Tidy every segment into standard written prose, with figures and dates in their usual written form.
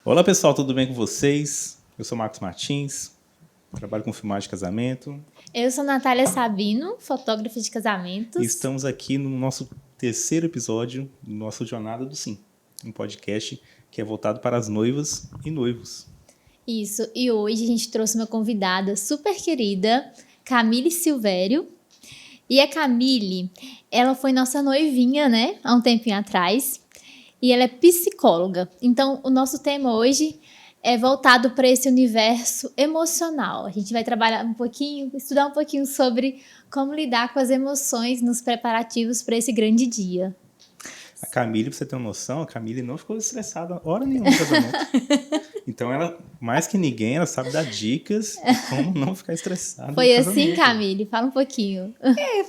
Olá pessoal, tudo bem com vocês? Eu sou Marcos Martins, trabalho com filmagem de casamento. Eu sou Natália Sabino, fotógrafa de casamentos. E estamos aqui no nosso terceiro episódio do nosso Jornada do Sim, um podcast que é voltado para as noivas e noivos. Isso, e hoje a gente trouxe uma convidada super querida, Camille Silvério. E a Camille, ela foi nossa noivinha, né, há um tempinho atrás, e ela é psicóloga. Então, o nosso tema hoje é voltado para esse universo emocional. A gente vai trabalhar um pouquinho, estudar um pouquinho sobre como lidar com as emoções nos preparativos para esse grande dia. A Camille, pra você ter uma noção, a Camille não ficou estressada hora nenhuma no casamento. Então, ela, mais que ninguém, ela sabe dar dicas de como não ficar estressada. Foi assim, Camille? Fala um pouquinho.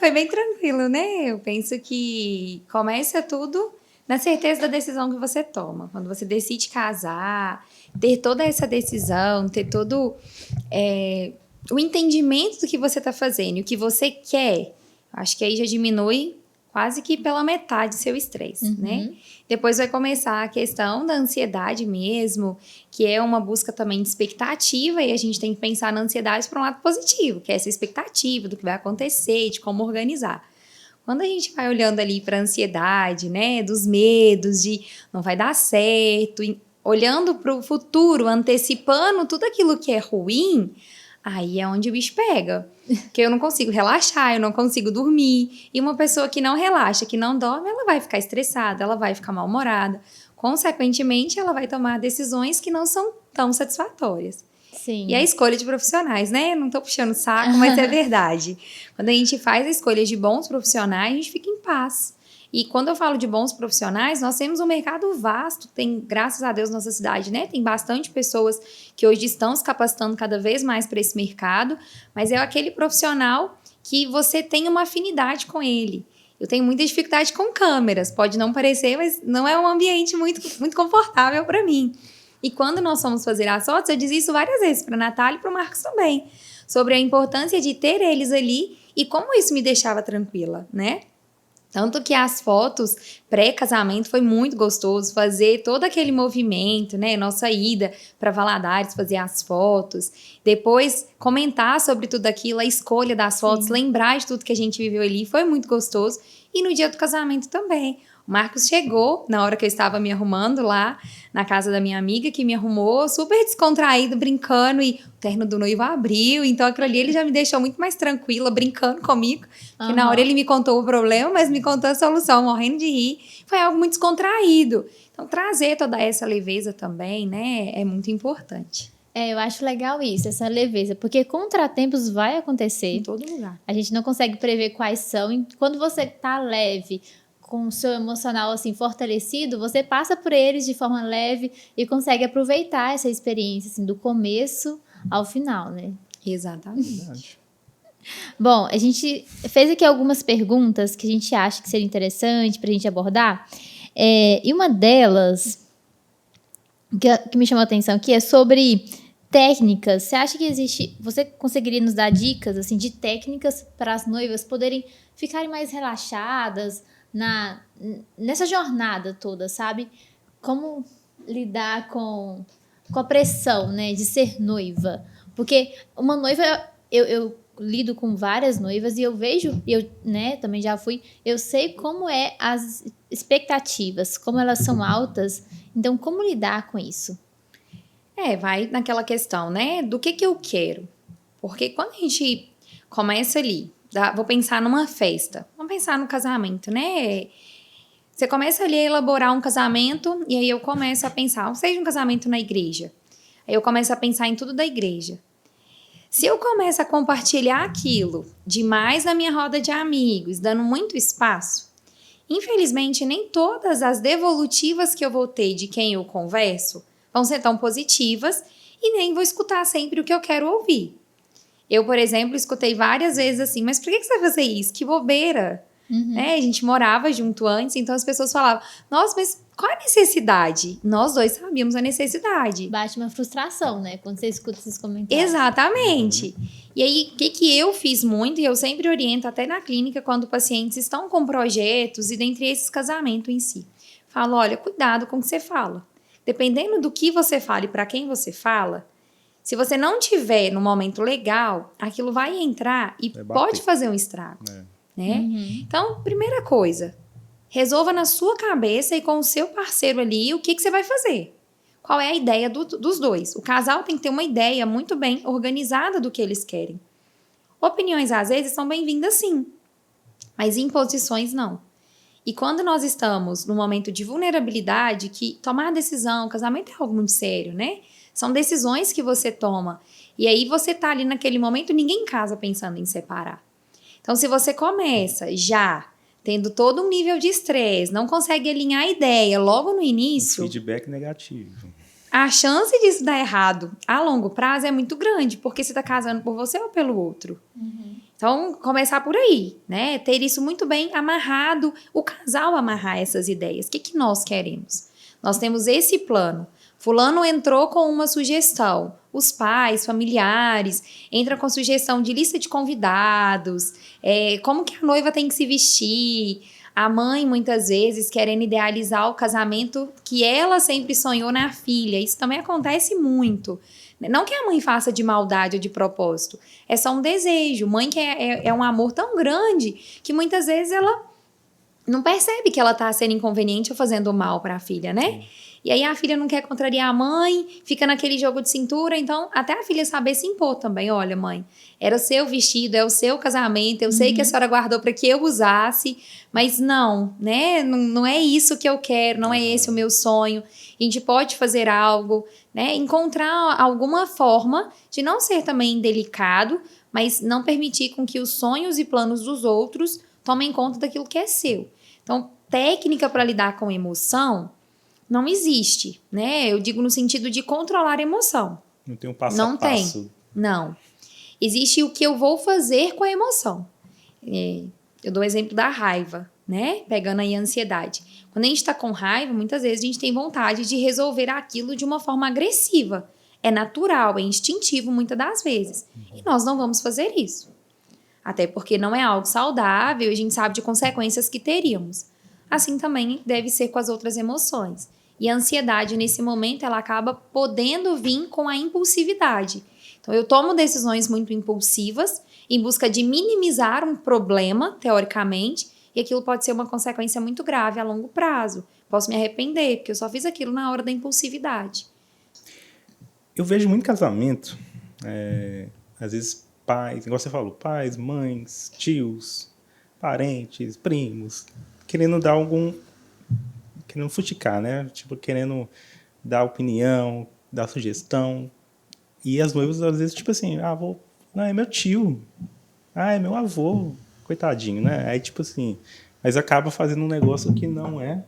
Foi bem tranquilo, né? Eu penso que começa tudo na certeza da decisão que você toma. Quando você decide casar, ter toda essa decisão, ter todo o entendimento do que você está fazendo e o que você quer, acho que aí já diminui quase que pela metade seu estresse, né? Depois vai começar a questão da ansiedade mesmo, que é uma busca também de expectativa, e a gente tem que pensar na ansiedade para um lado positivo, que é essa expectativa do que vai acontecer, de como organizar. Quando a gente vai olhando ali para a ansiedade, né, dos medos, de não vai dar certo, olhando para o futuro, antecipando tudo aquilo que é ruim, aí é onde o bicho pega. Porque eu não consigo relaxar, eu não consigo dormir. E uma pessoa que não relaxa, que não dorme, ela vai ficar estressada, ela vai ficar mal-humorada. Consequentemente, ela vai tomar decisões que não são tão satisfatórias. Sim. E a escolha de profissionais, né? Não tô puxando saco, mas é verdade. Quando a gente faz a escolha de bons profissionais, a gente fica em paz. E quando eu falo de bons profissionais, nós temos um mercado vasto, tem, graças a Deus, nossa cidade, né? Tem bastante pessoas que hoje estão se capacitando cada vez mais para esse mercado, mas é aquele profissional que você tem uma afinidade com ele. Eu tenho muita dificuldade com câmeras, pode não parecer, mas não é um ambiente muito confortável para mim. E quando nós fomos fazer as fotos, eu disse isso várias vezes para a Natália e para o Marcos também, sobre a importância de ter eles ali e como isso me deixava tranquila, né? Tanto que as fotos pré-casamento foi muito gostoso, fazer todo aquele movimento, né? Nossa ida para Valadares, fazer as fotos. Depois, comentar sobre tudo aquilo, a escolha das fotos, lembrar de tudo que a gente viveu ali, foi muito gostoso. E no dia do casamento também. O Marcos chegou na hora que eu estava me arrumando lá na casa da minha amiga, que me arrumou super descontraído, brincando, e o terno do noivo abriu, então aquilo ali ele já me deixou muito mais tranquila, brincando comigo, que na hora ele me contou o problema, mas me contou a solução, morrendo de rir, foi algo muito descontraído. Então trazer toda essa leveza também, né, é muito importante. Eu acho legal isso, essa leveza, porque contratempos vai acontecer. Em todo lugar. A gente não consegue prever quais são, e quando você tá leve, com o seu emocional assim fortalecido, você passa por eles de forma leve e consegue aproveitar essa experiência assim, do começo ao final, né? Exatamente. Bom, a gente fez aqui algumas perguntas que a gente acha que seria interessante para a gente abordar, e uma delas que me chamou a atenção aqui é sobre técnicas. Você acha que existe... Você conseguiria nos dar dicas assim, de técnicas para as noivas poderem ficarem mais relaxadas nessa jornada toda, sabe? Como lidar com a pressão, né, de ser noiva. Porque uma noiva, eu lido com várias noivas e eu vejo, eu, né, também já fui, eu sei como é as expectativas, como elas são altas. Então, como lidar com isso? Vai naquela questão, né, do que eu quero. Porque quando a gente começa ali, vou pensar numa festa, vamos pensar no casamento, né? Você começa ali a elaborar um casamento e aí eu começo a pensar, seja um casamento na igreja, aí eu começo a pensar em tudo da igreja. Se eu começo a compartilhar aquilo demais na minha roda de amigos, dando muito espaço, infelizmente nem todas as devolutivas que eu vou ter de quem eu converso vão ser tão positivas e nem vou escutar sempre o que eu quero ouvir. Eu, por exemplo, escutei várias vezes assim, mas por que você vai fazer isso? Que bobeira! Né? A gente morava junto antes, então as pessoas falavam, nossa, mas qual a necessidade? Nós dois sabíamos a necessidade. Bate uma frustração, né? Quando você escuta esses comentários. Exatamente. E aí, o que eu fiz muito, e eu sempre oriento até na clínica, quando pacientes estão com projetos, e dentre esses casamento em si. Falo, olha, cuidado com o que você fala. dependendo do que você fala e para quem você fala, se você não tiver no momento legal, aquilo vai entrar e pode fazer um estrago, né? Então, primeira coisa, resolva na sua cabeça e com o seu parceiro ali o que você vai fazer. Qual é a ideia dos dois? O casal tem que ter uma ideia muito bem organizada do que eles querem. Opiniões, às vezes, são bem-vindas, sim, mas imposições, não. E quando nós estamos num momento de vulnerabilidade, que tomar decisão, casamento é algo muito sério, né? São decisões que você toma. E aí você tá ali naquele momento, ninguém casa pensando em separar. Então, se você começa já tendo todo um nível de estresse, não consegue alinhar a ideia logo no início... Feedback negativo. A chance disso dar errado a longo prazo é muito grande, porque você tá casando por você ou pelo outro. Então, começar por aí, né? Ter isso muito bem amarrado, o casal amarrar essas ideias. O que nós queremos? Nós temos esse plano. Fulano entrou com uma sugestão. Os pais, familiares, entram com sugestão de lista de convidados, como que a noiva tem que se vestir. A mãe, muitas vezes, querendo idealizar o casamento que ela sempre sonhou na filha. Isso também acontece muito. Não que a mãe faça de maldade ou de propósito. É só um desejo. Mãe que é um amor tão grande que muitas vezes ela não percebe que ela está sendo inconveniente ou fazendo mal para a filha, né? E aí a filha não quer contrariar a mãe, fica naquele jogo de cintura, então até a filha saber se impor também. Olha, mãe, era o seu vestido, é o seu casamento, eu sei que a senhora guardou para que eu usasse, mas não, né? Não é isso que eu quero, não é esse o meu sonho. A gente pode fazer algo, né? Encontrar alguma forma de não ser também indelicado, mas não permitir com que os sonhos e planos dos outros tomem conta daquilo que é seu. Então, técnica para lidar com emoção não existe, né? Eu digo no sentido de controlar a emoção. Não tem um passo a passo. Não. Existe o que eu vou fazer com a emoção. Eu dou o exemplo da raiva, né? Pegando aí a ansiedade. Quando a gente tá com raiva, muitas vezes a gente tem vontade de resolver aquilo de uma forma agressiva. É natural, é instintivo muitas das vezes. E nós não vamos fazer isso. Até porque não é algo saudável, a gente sabe de consequências que teríamos. Assim também deve ser com as outras emoções. E a ansiedade, nesse momento, ela acaba podendo vir com a impulsividade. Então, eu tomo decisões muito impulsivas em busca de minimizar um problema, teoricamente, e aquilo pode ser uma consequência muito grave a longo prazo. Posso me arrepender, porque eu só fiz aquilo na hora da impulsividade. Eu vejo muito casamento, às vezes pais, igual você falou, pais, mães, tios, parentes, primos, querendo dar querendo fustigar, né? Tipo, querendo dar opinião, dar sugestão. E as noivas, às vezes, tipo assim, não, é meu tio. É meu avô. Coitadinho, né? Aí, tipo assim, mas acaba fazendo um negócio que não é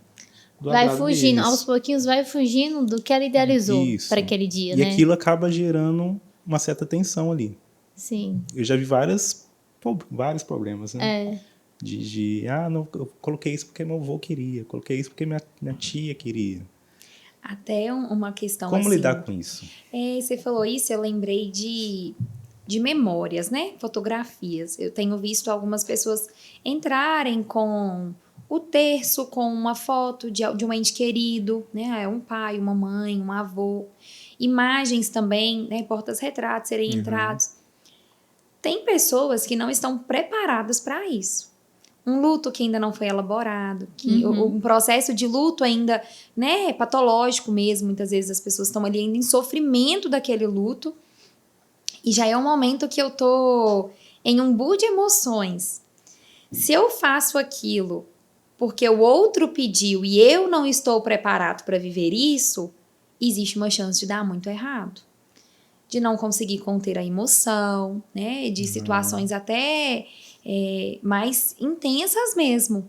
do vai agrado fugindo, deles. Aos pouquinhos vai fugindo do que ela idealizou para aquele dia, né? E aquilo acaba gerando uma certa tensão ali. Sim. Eu já vi vários problemas, né? Não, eu coloquei isso porque meu avô queria, coloquei isso porque minha tia queria. Até uma questão Como assim... lidar com isso? Você falou isso, eu lembrei de memórias, né? Fotografias. Eu tenho visto algumas pessoas entrarem com o terço, com uma foto de um ente querido, né? Um pai, uma mãe, um avô. Imagens também, né? Portas-retratos serem entrados. Tem pessoas que não estão preparadas para isso. Um luto que ainda não foi elaborado, um processo de luto ainda, né, patológico mesmo. Muitas vezes as pessoas estão ali ainda em sofrimento daquele luto. E já é um momento que eu tô em um bull de emoções. Se eu faço aquilo porque o outro pediu e eu não estou preparado para viver isso, existe uma chance de dar muito errado. De não conseguir conter a emoção, né? De situações até mais intensas mesmo.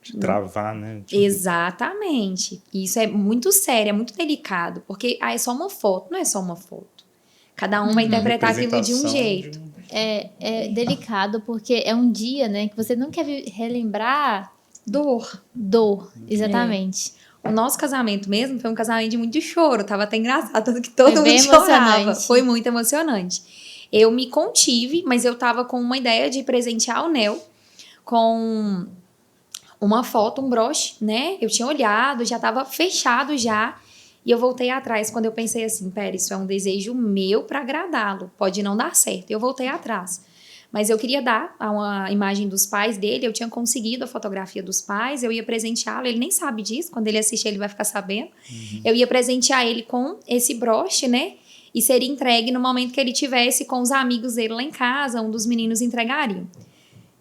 De travar, né? Exatamente. Isso é muito sério, é muito delicado. Porque é só uma foto, não é só uma foto. Cada um vai interpretar aquilo de um jeito. É delicado porque é um dia, né, que você não quer relembrar... Dor, exatamente. O nosso casamento mesmo foi um casamento de muito choro. Tava até engraçado, tanto que todo mundo chorava. Foi muito emocionante. Eu me contive, mas eu tava com uma ideia de presentear o Nel com uma foto, um broche, né? Eu tinha olhado, já tava fechado já. E eu voltei atrás quando eu pensei assim, pera, isso é um desejo meu para agradá-lo, pode não dar certo. Eu voltei atrás. Mas eu queria dar uma imagem dos pais dele, eu tinha conseguido a fotografia dos pais, eu ia presenteá-lo, ele nem sabe disso, quando ele assistir ele vai ficar sabendo. Eu ia presentear ele com esse broche, né? E seria entregue no momento que ele tivesse com os amigos dele lá em casa, um dos meninos entregariam.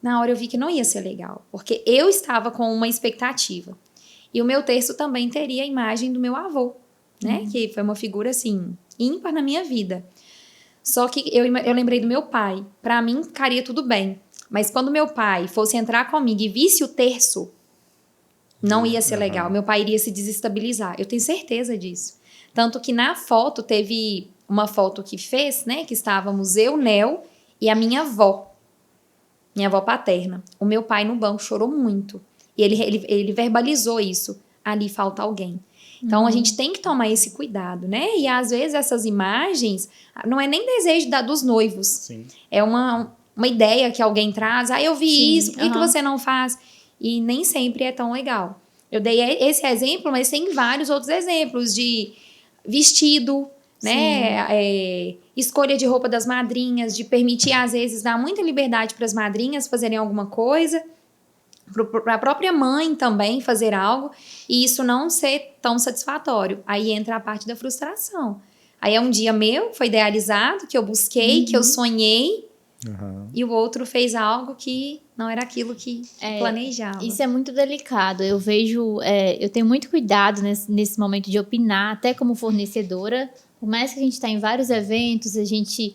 Na hora eu vi que não ia ser legal, porque eu estava com uma expectativa. E o meu terço também teria a imagem do meu avô, né? Que foi uma figura, assim, ímpar na minha vida. Só que eu lembrei do meu pai. Pra mim, ficaria tudo bem. Mas quando meu pai fosse entrar comigo e visse o terço, não ia ser legal. Meu pai iria se desestabilizar. Eu tenho certeza disso. Tanto que na foto, teve uma foto que fez, né? Que estávamos eu, Nel e a minha avó paterna. O meu pai no banco chorou muito. E ele verbalizou isso. Ali falta alguém. Então, a gente tem que tomar esse cuidado, né? E, às vezes, essas imagens não é nem desejo dos noivos. Sim. É uma ideia que alguém traz. Ah, eu vi Sim, isso, por que você não faz? E nem sempre é tão legal. Eu dei esse exemplo, mas tem vários outros exemplos de vestido, né? Escolha de roupa das madrinhas, de permitir, às vezes, dar muita liberdade para as madrinhas fazerem alguma coisa, para a própria mãe também fazer algo, e isso não ser tão satisfatório. Aí entra a parte da frustração. Aí é um dia meu, foi idealizado, que eu busquei, que eu sonhei, e o outro fez algo que não era aquilo que planejava. Isso é muito delicado. Eu vejo, eu tenho muito cuidado nesse momento de opinar, até como fornecedora. Por mais que a gente está em vários eventos, a gente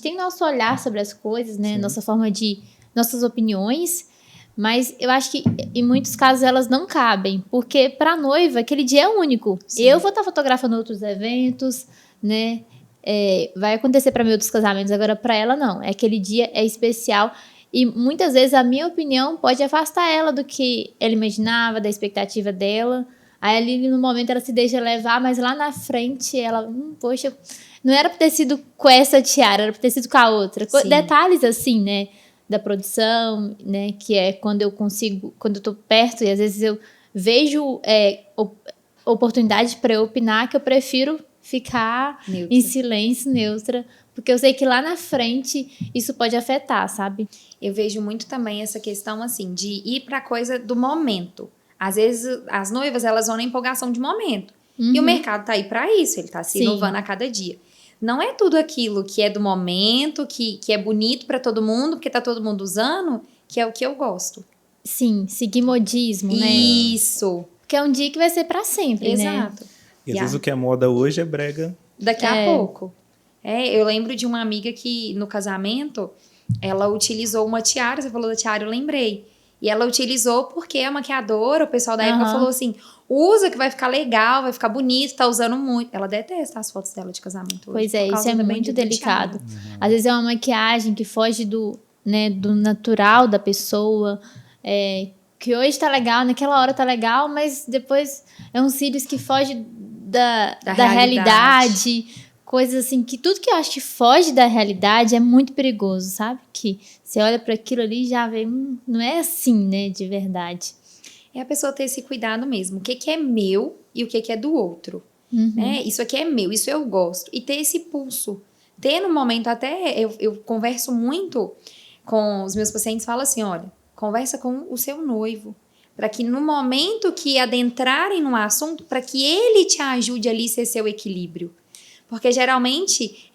tem nosso olhar sobre as coisas, né? Nossas opiniões. Mas eu acho que em muitos casos elas não cabem, porque para a noiva aquele dia é único. Sim. Eu vou estar fotografando outros eventos, né? Vai acontecer para mim outros casamentos, agora para ela não. Aquele dia é especial e muitas vezes a minha opinião pode afastar ela do que ela imaginava, da expectativa dela. Aí ali no momento ela se deixa levar, mas lá na frente ela, poxa, não era para ter sido com essa tiara, era para ter sido com a outra. Sim. Detalhes assim, né? Da produção, né, que é quando eu tô perto e às vezes eu vejo oportunidade para eu opinar, que eu prefiro ficar neutra. Em silêncio, neutra, porque eu sei que lá na frente isso pode afetar, sabe? Eu vejo muito também essa questão, assim, de ir pra coisa do momento. Às vezes as noivas, elas vão na empolgação de momento. E o mercado tá aí pra isso, ele tá se inovando a cada dia. Não é tudo aquilo que é do momento, que é bonito para todo mundo, porque tá todo mundo usando, que é o que eu gosto. Sim, seguir modismo, né? Isso. Porque é um dia que vai ser para sempre, né? Exato. E às vezes o que é moda hoje é brega. Daqui a pouco. Eu lembro de uma amiga que, no casamento, ela utilizou uma tiara, você falou da tiara, eu lembrei. E ela utilizou porque a maquiadora, o pessoal da época falou assim, usa que vai ficar legal, vai ficar bonito, tá usando muito. Ela detesta as fotos dela de casamento hoje. Pois é, isso é muito delicado. Às vezes é uma maquiagem que foge do natural da pessoa, que hoje tá legal, naquela hora tá legal, mas depois é uns cílios que fogem da realidade. Coisas assim, que tudo que eu acho que foge da realidade é muito perigoso, sabe? Que você olha para aquilo ali e já vê, não é assim, né, de verdade. É a pessoa ter esse cuidado mesmo. O que é meu e o que é do outro. Né? Isso aqui é meu, isso eu gosto. E ter esse pulso. Ter no momento até, eu converso muito com os meus pacientes, falo assim, olha, conversa com o seu noivo. Para que no momento que adentrarem no assunto, para que ele te ajude ali a ser seu equilíbrio. Porque geralmente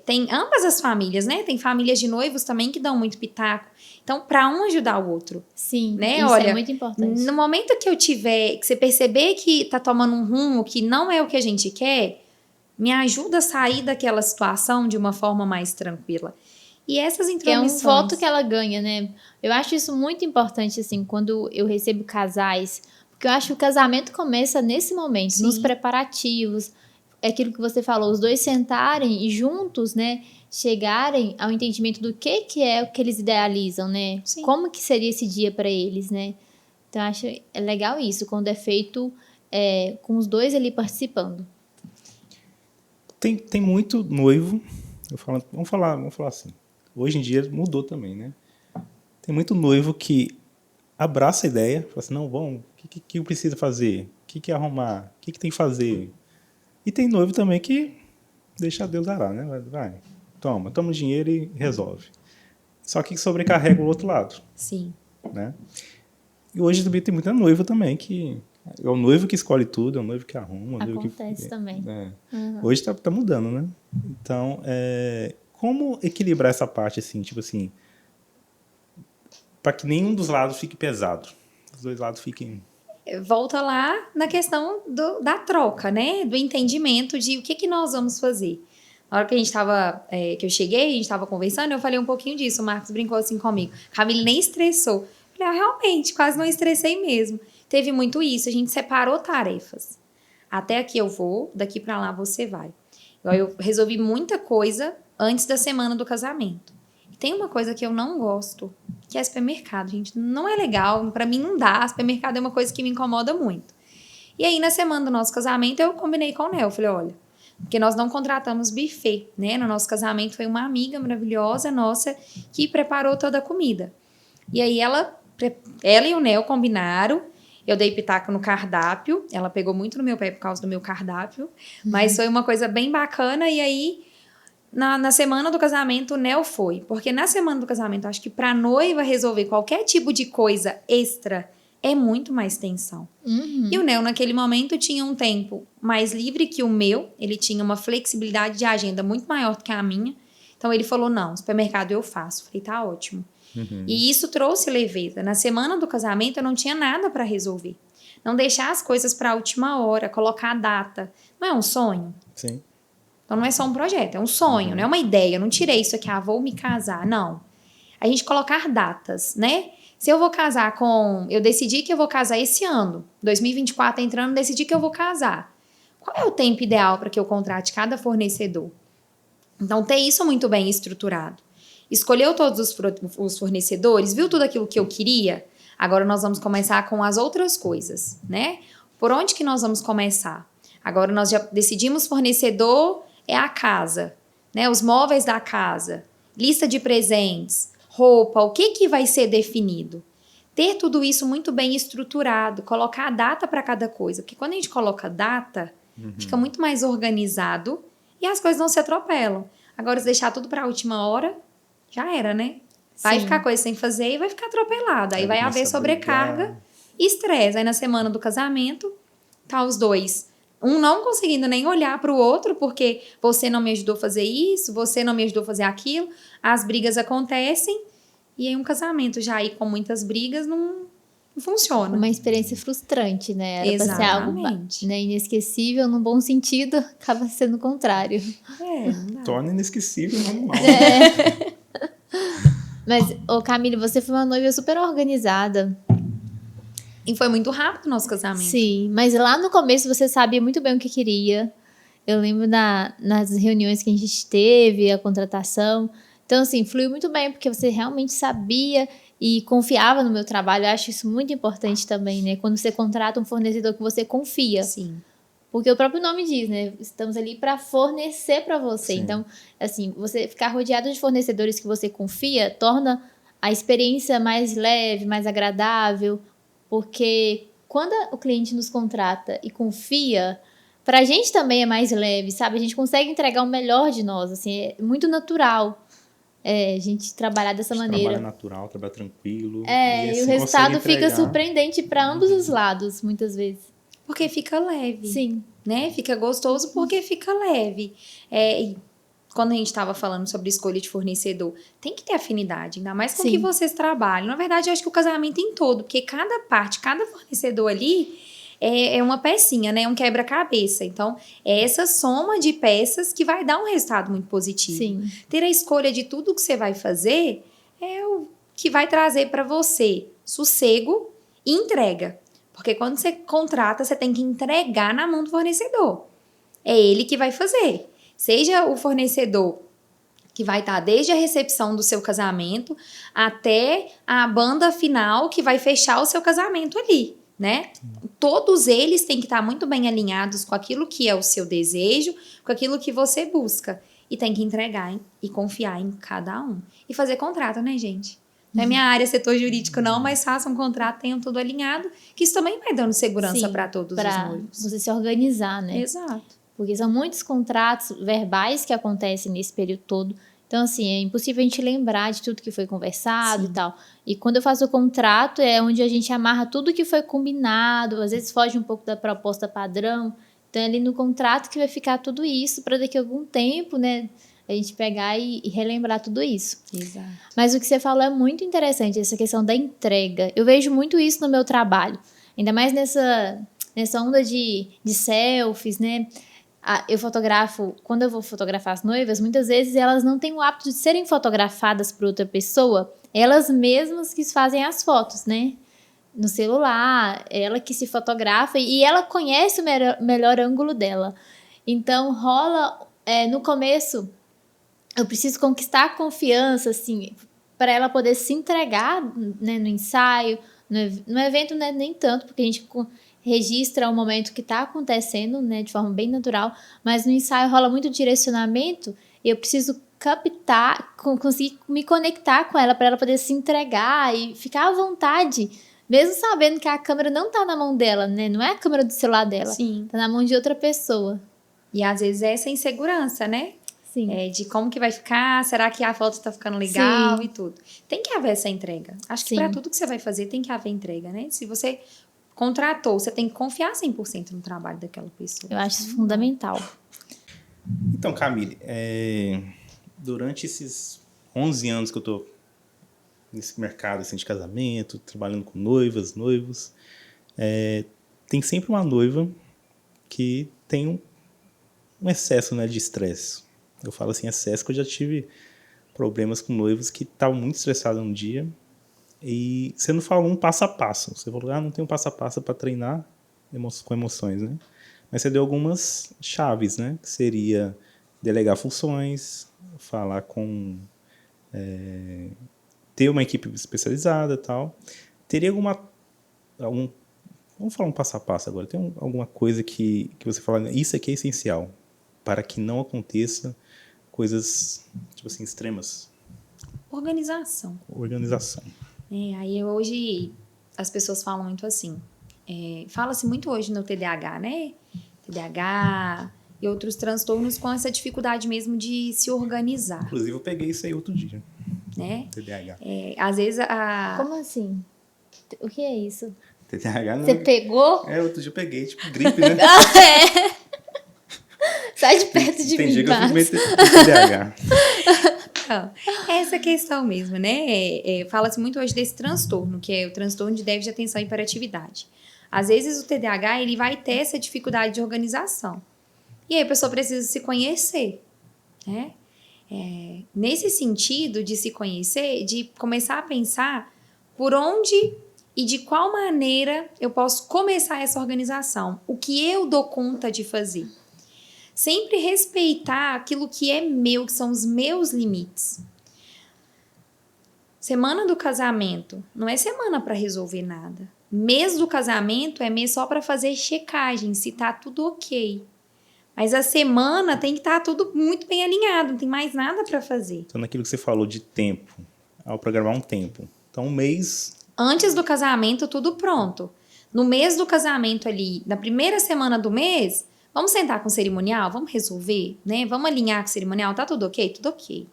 tem ambas as famílias, né? Tem famílias de noivos também que dão muito pitaco. Então, para um ajudar o outro. Sim, né? Isso Olha, é muito importante. No momento que que você perceber que tá tomando um rumo que não é o que a gente quer, me ajuda a sair daquela situação de uma forma mais tranquila. E essas intromissões... Que é um voto que ela ganha, né? Eu acho isso muito importante, assim, quando eu recebo casais. Porque eu acho que o casamento começa nesse momento, nos preparativos. É aquilo que você falou, os dois sentarem e juntos, né, chegarem ao entendimento do que é o que eles idealizam, né? Sim. Como que seria esse dia para eles, né? Então, eu acho legal isso, quando é feito com os dois ali participando. Tem muito noivo, vamos falar assim, hoje em dia mudou também, né? Tem muito noivo que abraça a ideia, fala assim, não, vamos, o que eu preciso fazer? O que arrumar? O que tem que fazer? E tem noivo também que deixa Deus arar, né? Vai, toma o dinheiro e resolve. Só que sobrecarrega o outro lado, Sim. né? E hoje também tem muita noiva também que é o noivo que escolhe tudo, é o noivo que arruma. Acontece também. Hoje tá mudando, né? Então, como equilibrar essa parte, assim, tipo assim, para que nenhum dos lados fique pesado. Os dois lados fiquem... Volta lá na questão da troca, né? Do entendimento de o que nós vamos fazer. Na hora que a gente tava, que eu cheguei, a gente estava conversando, eu falei um pouquinho disso. O Marcos brincou assim comigo. Camille nem estressou. Eu falei, realmente, quase não estressei mesmo. Teve muito isso, a gente separou tarefas. Até aqui eu vou, daqui para lá você vai. Eu resolvi muita coisa antes da semana do casamento. E tem uma coisa que eu não gosto, que é supermercado, gente. Não é legal, para mim não dá. Supermercado é uma coisa que me incomoda muito. E aí, na semana do nosso casamento, eu combinei com o Nel. Falei, olha, porque nós não contratamos buffet, né? No nosso casamento foi uma amiga maravilhosa nossa que preparou toda a comida. E aí, ela e o Nel combinaram. Eu dei pitaco no cardápio. Ela pegou muito no meu pé por causa do meu cardápio. Mas foi uma coisa bem bacana. E aí, na semana do casamento, o Nel foi. Porque na semana do casamento, acho que pra noiva resolver qualquer tipo de coisa extra é muito mais tensão. E o Nel, naquele momento, tinha um tempo mais livre que o meu. Ele tinha uma flexibilidade de agenda muito maior do que a minha. Então, ele falou, não, supermercado eu faço. Falei, tá ótimo. E isso trouxe leveza. Na semana do casamento, eu não tinha nada para resolver. Não deixar as coisas para a última hora, colocar a data. Não é um sonho? Sim. Então, não é só um projeto, é um sonho, não é uma ideia. Eu não tirei isso aqui, vou me casar. Não. A gente colocar datas, né? Se eu vou casar eu decidi que eu vou casar esse ano. 2024 entrando, decidi que eu vou casar. Qual é o tempo ideal para que eu contrate cada fornecedor? Então, ter isso muito bem estruturado. Escolheu todos os fornecedores, viu tudo aquilo que eu queria? Agora nós vamos começar com as outras coisas, né? Por onde que nós vamos começar? Agora nós já decidimos fornecedor, é a casa, né? Os móveis da casa, lista de presentes, roupa, o que vai ser definido? Ter tudo isso muito bem estruturado, colocar a data para cada coisa, porque quando a gente coloca data, fica muito mais organizado e as coisas não se atropelam. Agora, se deixar tudo para a última hora, já era, né? Vai ficar coisa sem fazer e vai ficar atropelado. Aí vai haver sobrecarga e estresse. Aí na semana do casamento, tá os dois. Um não conseguindo nem olhar pro outro, porque você não me ajudou a fazer isso, você não me ajudou a fazer aquilo. As brigas acontecem e aí um casamento já aí com muitas brigas não funciona. Uma experiência frustrante, né? Era pra ser algo, né, inesquecível, num bom sentido, acaba sendo o contrário. Torna inesquecível, normal. Mas, Camille, você foi uma noiva super organizada. E foi muito rápido o nosso casamento. Sim, mas lá no começo você sabia muito bem o que queria. Eu lembro nas reuniões que a gente teve, a contratação. Então, assim, fluiu muito bem, porque você realmente sabia e confiava no meu trabalho. Eu acho isso muito importante também, né? Quando você contrata um fornecedor que você confia. Sim. Porque o próprio nome diz, né? Estamos ali para fornecer para você. Sim. Então, assim, você ficar rodeado de fornecedores que você confia torna a experiência mais leve, mais agradável. Porque quando o cliente nos contrata e confia, para a gente também é mais leve, sabe? A gente consegue entregar o melhor de nós, assim, é muito natural a gente trabalhar dessa maneira. Trabalha natural, trabalha tranquilo. E o resultado fica surpreendente para ambos os lados, muitas vezes. Porque fica leve. Sim. Né? Fica gostoso porque fica leve. E quando a gente estava falando sobre escolha de fornecedor, tem que ter afinidade, ainda mais com o que vocês trabalham. Na verdade, eu acho que o casamento em todo, porque cada parte, cada fornecedor ali é uma pecinha, né? Um quebra-cabeça. Então, é essa soma de peças que vai dar um resultado muito positivo. Sim. Ter a escolha de tudo que você vai fazer é o que vai trazer para você sossego e entrega. Porque quando você contrata, você tem que entregar na mão do fornecedor. É ele que vai fazer. Seja o fornecedor que vai estar desde a recepção do seu casamento até a banda final que vai fechar o seu casamento ali, né? Todos eles têm que estar muito bem alinhados com aquilo que é o seu desejo, com aquilo que você busca. E tem que entregar e confiar em cada um. E fazer contrato, né, gente? Não é minha área, setor jurídico não, mas façam um contrato, tenham tudo alinhado, que isso também vai dando segurança para todos os noivos. Você se organizar, né? Exato. porque são muitos contratos verbais que acontecem nesse período todo. Então, assim, é impossível a gente lembrar de tudo que foi conversado. Sim. E tal. E quando eu faço o contrato, é onde a gente amarra tudo que foi combinado, às vezes foge um pouco da proposta padrão. Então, é ali no contrato que vai ficar tudo isso, para daqui a algum tempo, né, a gente pegar e relembrar tudo isso. Exato. Mas o que você falou é muito interessante, essa questão da entrega. Eu vejo muito isso no meu trabalho, ainda mais nessa onda de selfies, né? Eu fotografo, quando eu vou fotografar as noivas, muitas vezes elas não têm o hábito de serem fotografadas por outra pessoa, elas mesmas que fazem as fotos, né? No celular, ela que se fotografa e ela conhece o melhor ângulo dela. Então, rola, no começo, eu preciso conquistar a confiança, assim, para ela poder se entregar, né, no ensaio, no evento, né, nem tanto, porque a gente registra o momento que está acontecendo, né, de forma bem natural, mas no ensaio rola muito direcionamento e eu preciso captar, conseguir me conectar com ela para ela poder se entregar e ficar à vontade, mesmo sabendo que a câmera não está na mão dela, né, não é a câmera do celular dela, Sim. Está na mão de outra pessoa. E às vezes é essa insegurança, né? Sim. De como que vai ficar, será que a foto tá ficando legal? Sim. E tudo. Tem que haver essa entrega. Acho que para tudo que você vai fazer tem que haver entrega, né? Se você contratou, você tem que confiar 100% no trabalho daquela pessoa. Eu acho isso fundamental. Então, Camille, durante esses 11 anos que eu tô nesse mercado assim, de casamento, trabalhando com noivas, noivos, tem sempre uma noiva que tem um excesso, né, de estresse. Eu falo assim, excesso, que eu já tive problemas com noivos que estavam muito estressados um dia e você não falou um passo a passo. Você falou, não tem um passo a passo para treinar com emoções, né? Mas você deu algumas chaves, né? Que seria delegar funções, falar com... ter uma equipe especializada e tal. Teria vamos falar um passo a passo agora. Tem alguma coisa que você fala, isso aqui é essencial para que não aconteça coisas, tipo assim, extremas? Organização. Aí hoje as pessoas falam muito assim, fala-se muito hoje no TDAH, né? TDAH e outros transtornos com essa dificuldade mesmo de se organizar. Inclusive eu peguei isso aí outro dia. Né? TDAH. Às vezes Como assim? O que é isso? TDAH não. Você pegou? Outro dia eu peguei, tipo gripe, né? Sai de perto de mim, Marcos. Tem TDAH. Essa questão mesmo, né? Fala-se muito hoje desse transtorno, que é o transtorno de déficit de atenção e hiperatividade. Às vezes o TDAH ele vai ter essa dificuldade de organização. E aí a pessoa precisa se conhecer, né? Nesse sentido de se conhecer, de começar a pensar por onde e de qual maneira eu posso começar essa organização. O que eu dou conta de fazer. Sempre respeitar aquilo que é meu, que são os meus limites. Semana do casamento não é semana para resolver nada. Mês do casamento é mês só para fazer checagem, se tá tudo ok. Mas a semana tem que estar tudo muito bem alinhado, não tem mais nada para fazer. Então, naquilo que você falou de tempo, ao programar um tempo. Então, um mês... Antes do casamento, tudo pronto. No mês do casamento ali, na primeira semana do mês... Vamos sentar com o cerimonial? Vamos resolver, né? Vamos alinhar com o cerimonial? Tá tudo ok? Tudo ok.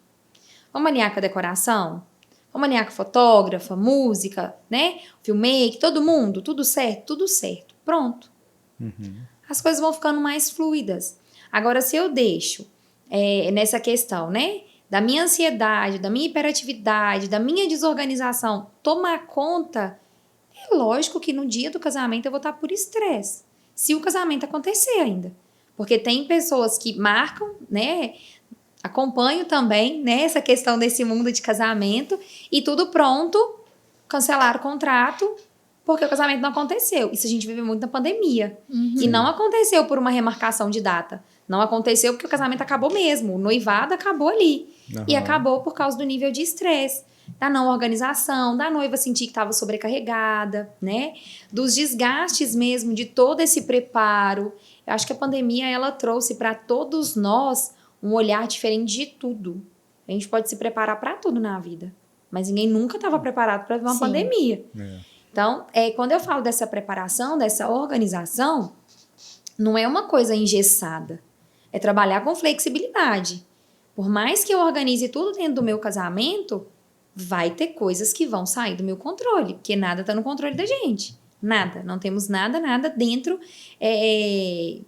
Vamos alinhar com a decoração? Vamos alinhar com a fotógrafa, música, né? Filmmaker, todo mundo? Tudo certo? Tudo certo. Pronto. Uhum. As coisas vão ficando mais fluidas. Agora, se eu deixo nessa questão, né? Da minha ansiedade, da minha hiperatividade, da minha desorganização tomar conta, é lógico que no dia do casamento eu vou estar por estresse. Se o casamento acontecer ainda. Porque tem pessoas que marcam, né? Acompanho também, né? Essa questão desse mundo de casamento e tudo pronto, cancelaram o contrato porque o casamento não aconteceu. Isso a gente vive muito na pandemia. Uhum. E não aconteceu por uma remarcação de data. Não aconteceu porque o casamento acabou mesmo. O noivado acabou ali. Uhum. E acabou por causa do nível de estresse. Da não organização, da noiva sentir que estava sobrecarregada, né? Dos desgastes mesmo, de todo esse preparo. Eu acho que a pandemia, ela trouxe para todos nós um olhar diferente de tudo. A gente pode se preparar para tudo na vida, mas ninguém nunca estava preparado para uma pandemia. Então, quando eu falo dessa preparação, dessa organização, não é uma coisa engessada. É trabalhar com flexibilidade. Por mais que eu organize tudo dentro do meu casamento, vai ter coisas que vão sair do meu controle, porque nada está no controle da gente. Nada. Não temos nada dentro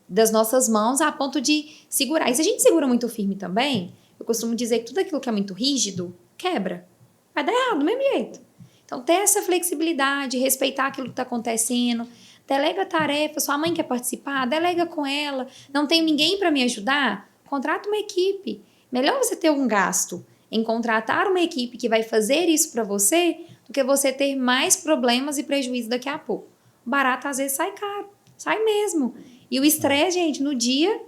das nossas mãos a ponto de segurar. E se a gente segura muito firme também, eu costumo dizer que tudo aquilo que é muito rígido, quebra. Vai dar errado do mesmo jeito. Então, ter essa flexibilidade, respeitar aquilo que está acontecendo, delega a tarefa, sua mãe quer participar, delega com ela, não tem ninguém para me ajudar, contrata uma equipe. Melhor você ter um gasto em contratar uma equipe que vai fazer isso para você do que você ter mais problemas e prejuízo daqui a pouco. O barato às vezes sai caro, sai mesmo. E o estresse, gente, no dia,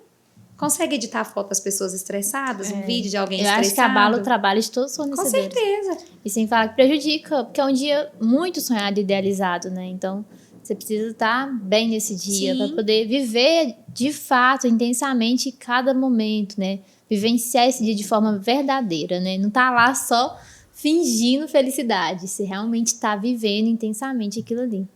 consegue editar foto das pessoas estressadas, um vídeo de alguém estressado? Eu acho que abala o trabalho de todos os fornecedores. Com certeza. E sem falar que prejudica, porque é um dia muito sonhado e idealizado, né? Então, você precisa estar bem nesse dia para poder viver de fato, intensamente, cada momento, né? Vivenciar esse dia de forma verdadeira, né? Não tá lá só fingindo felicidade. Você realmente está vivendo intensamente aquilo ali.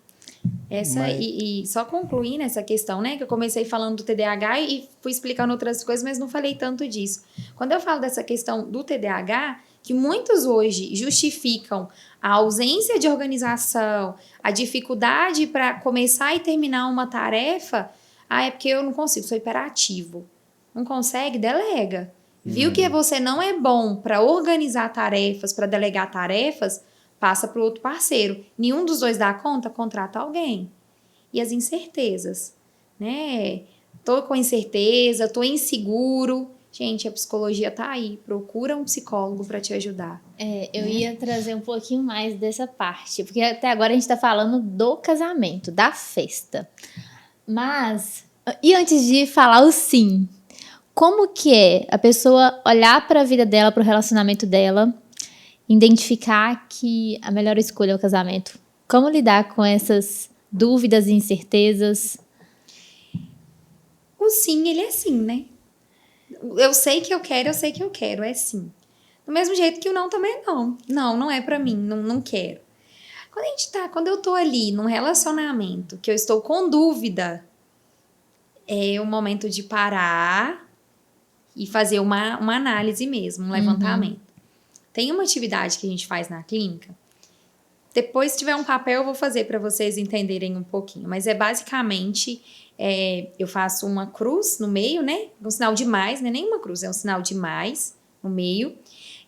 E só concluindo essa questão, né? Que eu comecei falando do TDAH e fui explicando outras coisas, mas não falei tanto disso. Quando eu falo dessa questão do TDAH, que muitos hoje justificam a ausência de organização, a dificuldade para começar e terminar uma tarefa, é porque eu não consigo, sou hiperativo. Não consegue? Delega. Viu que você não é bom para organizar tarefas, para delegar tarefas, passa para o outro parceiro. Nenhum dos dois dá conta, contrata alguém. E as incertezas, né? Tô com incerteza, tô inseguro. Gente, a psicologia tá aí. Procura um psicólogo para te ajudar. Eu ia trazer um pouquinho mais dessa parte, porque até agora a gente tá falando do casamento, da festa. Mas, e antes de falar o sim, como que é a pessoa olhar para a vida dela, para o relacionamento dela, identificar que a melhor escolha é o casamento? Como lidar com essas dúvidas e incertezas? O sim, ele é sim, né? Eu sei que eu quero, é sim. Do mesmo jeito que o não também é não. Não é pra mim, não quero. Quando eu tô ali num relacionamento, que eu estou com dúvida, é o momento de parar e fazer uma análise mesmo, um levantamento. Tem uma atividade que a gente faz na clínica. Depois, se tiver um papel, eu vou fazer para vocês entenderem um pouquinho. Mas é basicamente, eu faço uma cruz no meio, né? Um sinal de mais, não é nem uma cruz, é um sinal de mais no meio.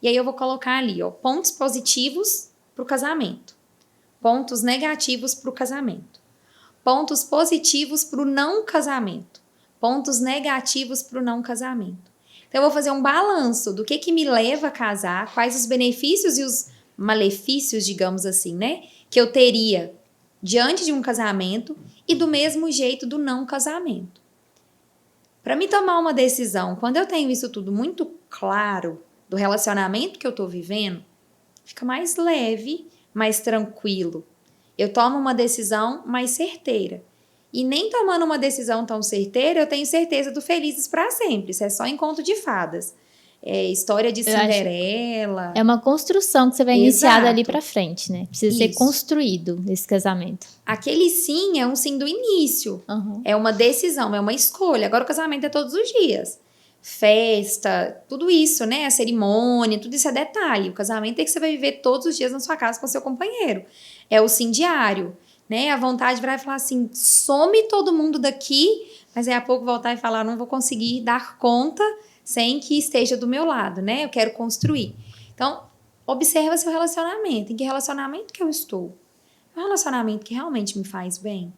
E aí eu vou colocar ali, ó, pontos positivos para o casamento. Pontos negativos para o casamento. Pontos positivos para o não casamento. Pontos negativos para o não casamento. Então, eu vou fazer um balanço do que me leva a casar, quais os benefícios e os malefícios, digamos assim, né? Que eu teria diante de um casamento e do mesmo jeito do não casamento. Para me tomar uma decisão, quando eu tenho isso tudo muito claro do relacionamento que eu estou vivendo, fica mais leve, mais tranquilo. Eu tomo uma decisão mais certeira. E nem tomando uma decisão tão certeira, eu tenho certeza do felizes para sempre. Isso é só em conto de fadas. É história de Cinderela. É uma construção que você vai iniciar dali para frente, né? Precisa ser construído esse casamento. Aquele sim é um sim do início. É uma decisão, é uma escolha. Agora o casamento é todos os dias. Festa, tudo isso, né? A cerimônia, tudo isso é detalhe. O casamento é que você vai viver todos os dias na sua casa com seu companheiro. É o sim diário. Né? A vontade vai falar assim, some todo mundo daqui, mas aí a pouco voltar e falar, não vou conseguir dar conta sem que esteja do meu lado, né? Eu quero construir. Então, observa seu relacionamento. Em que relacionamento que eu estou? É um relacionamento que realmente me faz bem?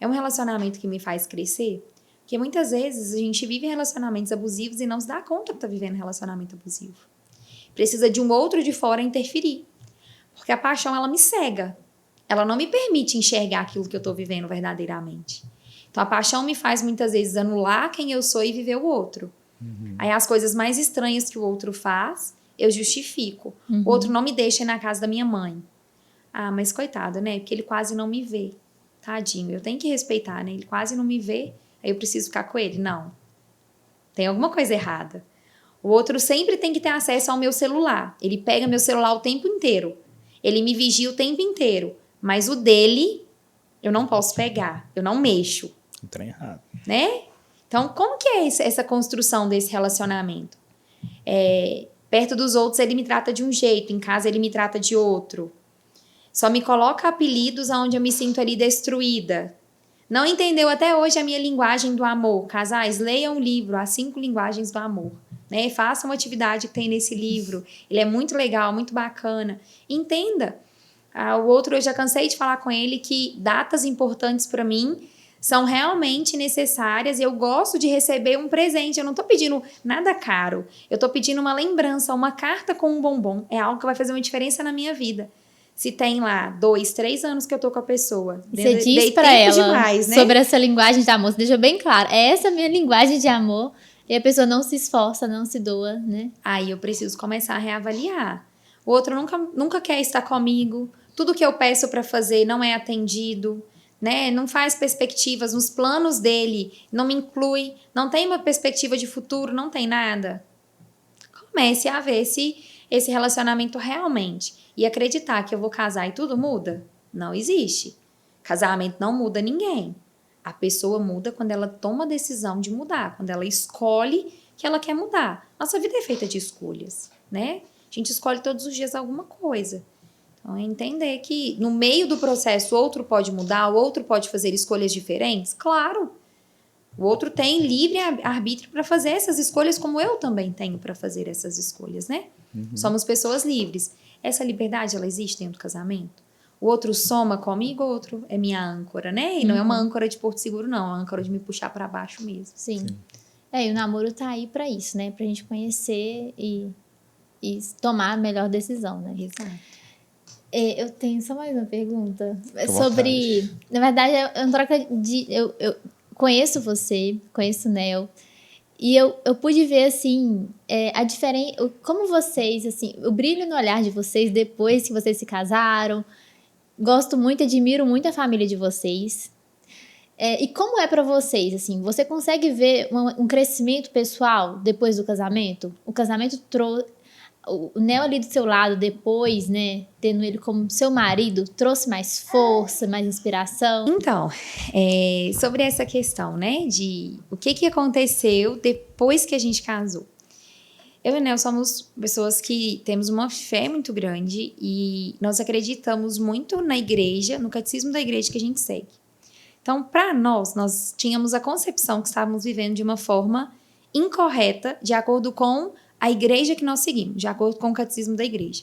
É um relacionamento que me faz crescer? Porque muitas vezes a gente vive relacionamentos abusivos e não se dá conta que está vivendo um relacionamento abusivo. Precisa de um outro de fora interferir. Porque a paixão, ela me cega. Ela não me permite enxergar aquilo que eu estou vivendo verdadeiramente. Então, a paixão me faz, muitas vezes, anular quem eu sou e viver o outro. Aí, as coisas mais estranhas que o outro faz, eu justifico. O outro não me deixa ir na casa da minha mãe. Mas coitado, né? Porque ele quase não me vê. Tadinho, eu tenho que respeitar, né? Ele quase não me vê, aí eu preciso ficar com ele. Não. Tem alguma coisa errada. O outro sempre tem que ter acesso ao meu celular. Ele pega meu celular o tempo inteiro. Ele me vigia o tempo inteiro. Mas o dele, eu não posso pegar. Eu não mexo. Não tem errado. Né? Então, como que é essa construção desse relacionamento? Perto dos outros ele me trata de um jeito, em casa ele me trata de outro. Só me coloca apelidos onde eu me sinto ali destruída. Não entendeu até hoje a minha linguagem do amor. Casais, leiam um livro, As 5 Linguagens do Amor. Né? Faça uma atividade que tem nesse livro. Ele é muito legal, muito bacana. Entenda. O outro, eu já cansei de falar com ele que datas importantes para mim são realmente necessárias e eu gosto de receber um presente. Eu não tô pedindo nada caro. Eu tô pedindo uma lembrança, uma carta com um bombom. É algo que vai fazer uma diferença na minha vida. Se tem lá 2, 3 anos que eu tô com a pessoa. Você diz pra ela demais, né? sobre essa linguagem de amor. Você deixa bem claro. É essa a minha linguagem de amor. E a pessoa não se esforça, não se doa, né? Aí eu preciso começar a reavaliar. O outro nunca quer estar comigo. Tudo que eu peço pra fazer não é atendido. Né? Não faz perspectivas nos planos dele, não me inclui, não tem uma perspectiva de futuro, não tem nada. Comece a ver se esse relacionamento realmente e acreditar que eu vou casar e tudo muda. Não existe. Casamento não muda ninguém. A pessoa muda quando ela toma a decisão de mudar, quando ela escolhe que ela quer mudar. Nossa vida é feita de escolhas, né? A gente escolhe todos os dias alguma coisa. Então, é entender que no meio do processo o outro pode mudar, o outro pode fazer escolhas diferentes. Claro, o outro tem livre arbítrio para fazer essas escolhas, como eu também tenho para fazer essas escolhas, né? Somos pessoas livres. Essa liberdade, ela existe dentro do casamento? O outro soma comigo, o outro é minha âncora, né? E não é uma âncora de porto seguro, não. É uma âncora de me puxar para baixo mesmo. Sim. E o namoro tá aí para isso, né? Pra gente conhecer e tomar a melhor decisão, né? Exato. Eu tenho só mais uma pergunta. Sobre... Na verdade, é uma troca de... Eu conheço você, conheço o Nel, e eu pude ver, assim, a diferença... Como vocês, assim, o brilho no olhar de vocês depois que vocês se casaram. Gosto muito, admiro muito a família de vocês. E como é pra vocês, assim? Você consegue ver um crescimento pessoal depois do casamento? O casamento trouxe... O Nel ali do seu lado depois, né, tendo ele como seu marido, trouxe mais força, mais inspiração? Então, sobre essa questão, né, de o que aconteceu depois que a gente casou. Eu e o Nel somos pessoas que temos uma fé muito grande e nós acreditamos muito na igreja, no catecismo da igreja que a gente segue. Então, para nós tínhamos a concepção que estávamos vivendo de uma forma incorreta, de acordo com a igreja que nós seguimos, de acordo com o catecismo da igreja.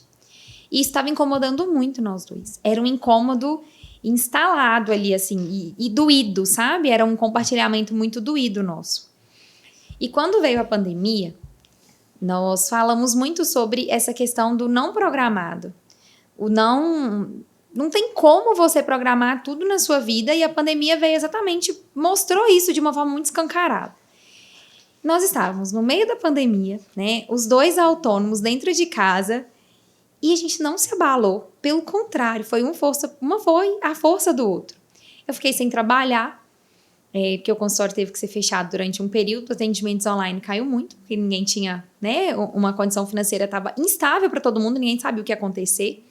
E estava incomodando muito nós dois. Era um incômodo instalado ali, assim, e doído, sabe? Era um compartilhamento muito doído nosso. E quando veio a pandemia, nós falamos muito sobre essa questão do não programado. Não tem como você programar tudo na sua vida e a pandemia veio exatamente, mostrou isso de uma forma muito escancarada. Nós estávamos no meio da pandemia, né? Os dois autônomos dentro de casa e a gente não se abalou. Pelo contrário, foi a força do outro. Eu fiquei sem trabalhar, porque o consultório teve que ser fechado durante um período. Os atendimentos online caiu muito, porque ninguém tinha, né? Uma condição financeira estava instável para todo mundo, ninguém sabia o que ia acontecer.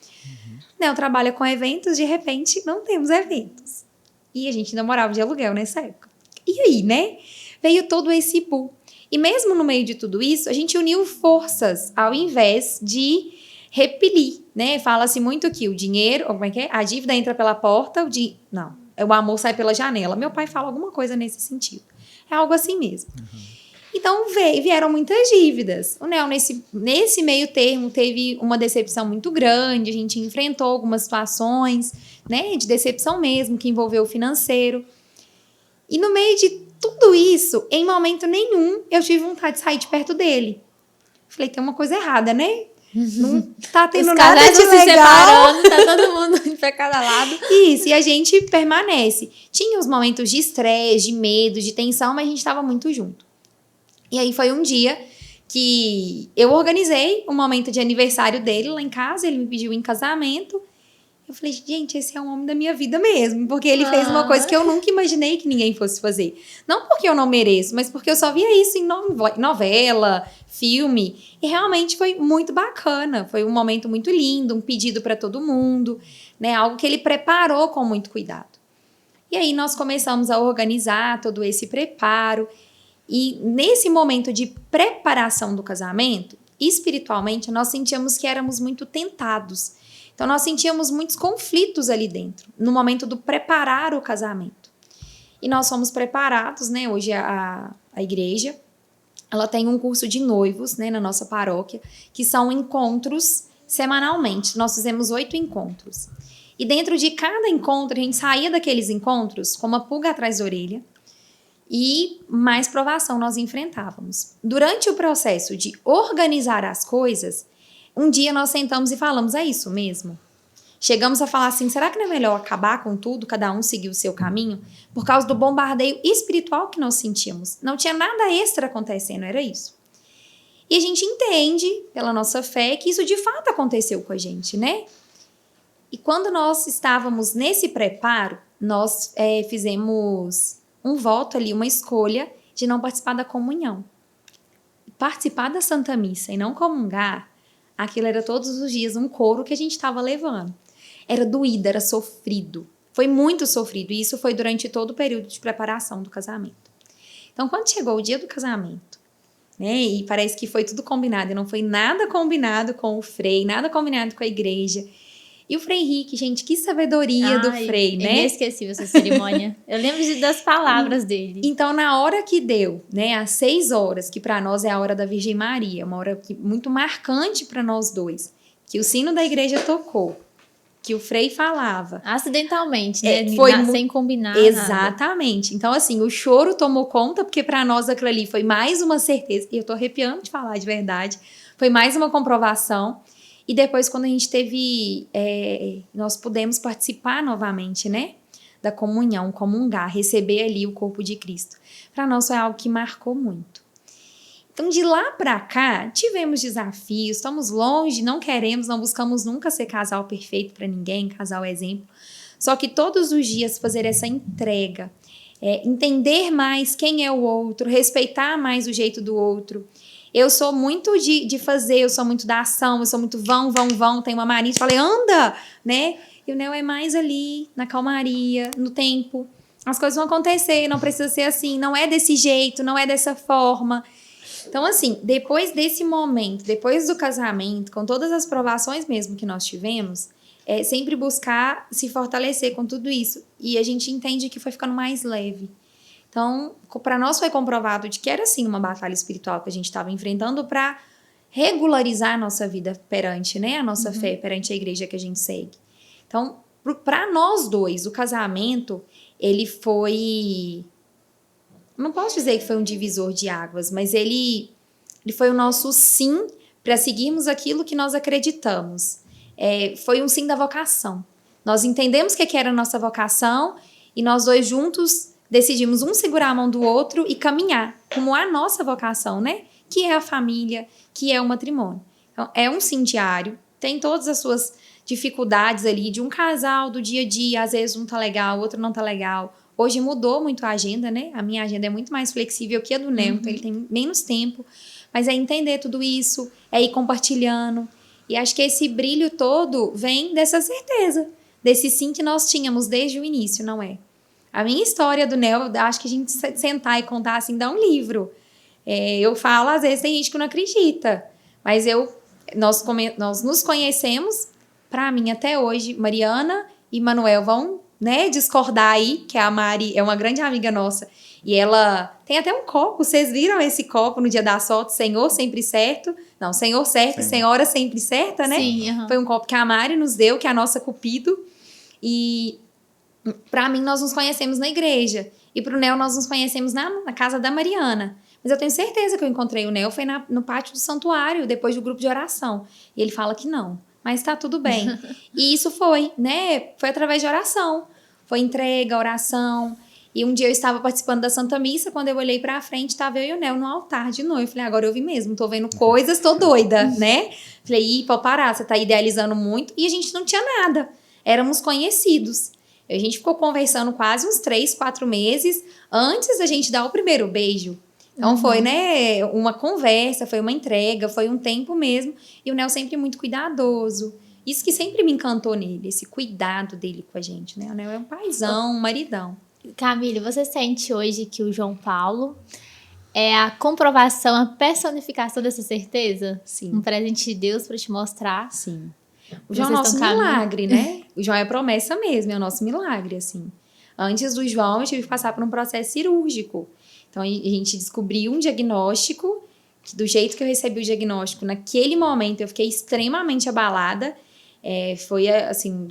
Eu trabalho com eventos, de repente não temos eventos. E a gente ainda morava de aluguel nessa época. E aí, né? Veio todo esse boom. E mesmo no meio de tudo isso, a gente uniu forças ao invés de repelir, né? Fala-se muito que o dinheiro, como é que é? A dívida entra pela porta, o amor sai pela janela. Meu pai fala alguma coisa nesse sentido. É algo assim mesmo. Então, vieram muitas dívidas. O Nel, nesse meio termo, teve uma decepção muito grande. A gente enfrentou algumas situações, né? De decepção mesmo, que envolveu o financeiro. E no meio de tudo isso, em momento nenhum, eu tive vontade de sair de perto dele. Falei, tem uma coisa errada, né? Não tá tendo nada de legal. Se separando, tá todo mundo indo pra cada lado. Isso, e a gente permanece. Tinha os momentos de estresse, de medo, de tensão, mas a gente tava muito junto. E aí foi um dia que eu organizei um momento de aniversário dele lá em casa, ele me pediu em casamento. Eu falei, gente, esse é o homem da minha vida mesmo. Porque ele fez uma coisa que eu nunca imaginei que ninguém fosse fazer. Não porque eu não mereço, mas porque eu só via isso em novela, filme. E realmente foi muito bacana. Foi um momento muito lindo, um pedido para todo mundo, né? Algo que ele preparou com muito cuidado. E aí nós começamos a organizar todo esse preparo. E nesse momento de preparação do casamento, espiritualmente, nós sentíamos que éramos muito tentados. Então, nós sentíamos muitos conflitos ali dentro, no momento do preparar o casamento. E nós fomos preparados, né? Hoje a igreja, ela tem um curso de noivos, né, na nossa paróquia, que são encontros semanalmente. Nós fizemos 8 encontros. E dentro de cada encontro, a gente saía daqueles encontros com uma pulga atrás da orelha, e mais provação nós enfrentávamos. Durante o processo de organizar as coisas, um dia nós sentamos e falamos, é isso mesmo? Chegamos a falar assim, será que não é melhor acabar com tudo, cada um seguir o seu caminho? Por causa do bombardeio espiritual que nós sentíamos. Não tinha nada extra acontecendo, era isso. E a gente entende, pela nossa fé, que isso de fato aconteceu com a gente, né? E quando nós estávamos nesse preparo, nós fizemos um voto ali, uma escolha de não participar da comunhão. Participar da Santa Missa e não comungar, aquilo era todos os dias um couro que a gente estava levando. Era doído, era sofrido. Foi muito sofrido e isso foi durante todo o período de preparação do casamento. Então, quando chegou o dia do casamento, né, e parece que foi tudo combinado, e não foi nada combinado com o Frei, nada combinado com a igreja. E o Frei Henrique, gente, que sabedoria do Frei, né? Inesquecível essa cerimônia. Eu lembro das palavras dele. Então, na hora que deu, né, às 6 horas, que para nós é a hora da Virgem Maria, uma hora muito marcante para nós dois, que o sino da igreja tocou, que o Frei falava. Acidentalmente, né? Sem combinar. Exatamente. Nada. Então, assim, o choro tomou conta, porque para nós aquilo ali foi mais uma certeza, e eu tô arrepiando de falar de verdade, foi mais uma comprovação. E depois, quando a gente teve, nós pudemos participar novamente, né, da comunhão, comungar, receber ali o corpo de Cristo. Para nós foi algo que marcou muito. Então, de lá para cá, tivemos desafios, estamos longe, não queremos, não buscamos nunca ser casal perfeito para ninguém, casal exemplo. Só que todos os dias fazer essa entrega, entender mais quem é o outro, respeitar mais o jeito do outro. Eu sou muito de fazer, eu sou muito da ação, eu sou muito vão, tem uma mania, falei, anda, né? E o Neo é mais ali, na calmaria, no tempo. As coisas vão acontecer, não precisa ser assim, não é desse jeito, não é dessa forma. Então, assim, depois desse momento, depois do casamento, com todas as provações mesmo que nós tivemos, sempre buscar se fortalecer com tudo isso. E a gente entende que foi ficando mais leve. Então, para nós foi comprovado de que era, sim, uma batalha espiritual que a gente estava enfrentando para regularizar a nossa vida perante, né, a nossa fé, perante a igreja que a gente segue. Então, para nós dois, o casamento, ele foi... Não posso dizer que foi um divisor de águas, mas ele foi o nosso sim para seguirmos aquilo que nós acreditamos. Foi um sim da vocação. Nós entendemos que era a nossa vocação e nós dois juntos decidimos um segurar a mão do outro e caminhar como a nossa vocação, né? Que é a família, que é o matrimônio. Então, é um sim diário, tem todas as suas dificuldades ali de um casal, do dia a dia, às vezes um tá legal, o outro não tá legal. Hoje mudou muito a agenda, né? A minha agenda é muito mais flexível que a do Neo, então ele tem menos tempo. Mas é entender tudo isso, é ir compartilhando. E acho que esse brilho todo vem dessa certeza, desse sim que nós tínhamos desde o início, não é? A minha história do Neo, acho que a gente sentar e contar assim, dá um livro. Eu falo, às vezes tem gente que não acredita, mas nós nos conhecemos, para mim até hoje, Mariana e Manuel vão, né, discordar aí, que a Mari é uma grande amiga nossa, e ela tem até um copo, vocês viram esse copo no dia da sorte, Senhor sempre certo, não, Senhor certo, sim. Senhora sempre certa, né? Sim, uhum. Foi um copo que a Mari nos deu, que é a nossa Cupido, e para mim nós nos conhecemos na igreja, e pro Neo nós nos conhecemos na casa da Mariana, mas eu tenho certeza que eu encontrei o Neo, foi no pátio do santuário, depois do grupo de oração, e ele fala que não, mas tá tudo bem, e isso foi, né, foi através de oração, foi entrega, oração. E um dia eu estava participando da Santa Missa, quando eu olhei pra frente, estava eu e o Neo no altar de novo. Eu falei, agora eu vi mesmo, tô vendo coisas, tô doida, né? Falei, pode parar, você tá idealizando muito. E a gente não tinha nada, éramos conhecidos. A gente ficou conversando quase uns 3, 4 meses antes da gente dar o primeiro beijo. Então foi, né, uma conversa, foi uma entrega, foi um tempo mesmo. E o Neo sempre muito cuidadoso. Isso que sempre me encantou nele, esse cuidado dele com a gente, né? O Neo é um paizão, um maridão. Camille, você sente hoje que o João Paulo é a comprovação, a personificação dessa certeza? Sim. Um presente de Deus para te mostrar. Sim. O Vocês João é o nosso estão caminhando. milagre, né? O João é promessa mesmo, é o nosso milagre, assim. Antes do João, eu tive que passar por um processo cirúrgico. Então, a gente descobriu um diagnóstico, que do jeito que eu recebi o diagnóstico, naquele momento, eu fiquei extremamente abalada. Foi, assim,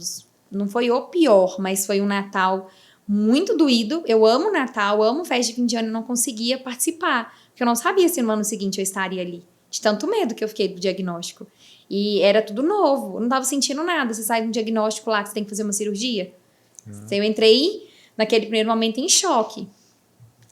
não foi o pior, mas foi um Natal muito doído. Eu amo Natal, amo festa de fim de ano, eu não conseguia participar, porque eu não sabia se no ano seguinte eu estaria ali. De tanto medo que eu fiquei do diagnóstico. E era tudo novo, eu não tava sentindo nada. Você sai de um diagnóstico lá que você tem que fazer uma cirurgia. Então, eu entrei naquele primeiro momento em choque.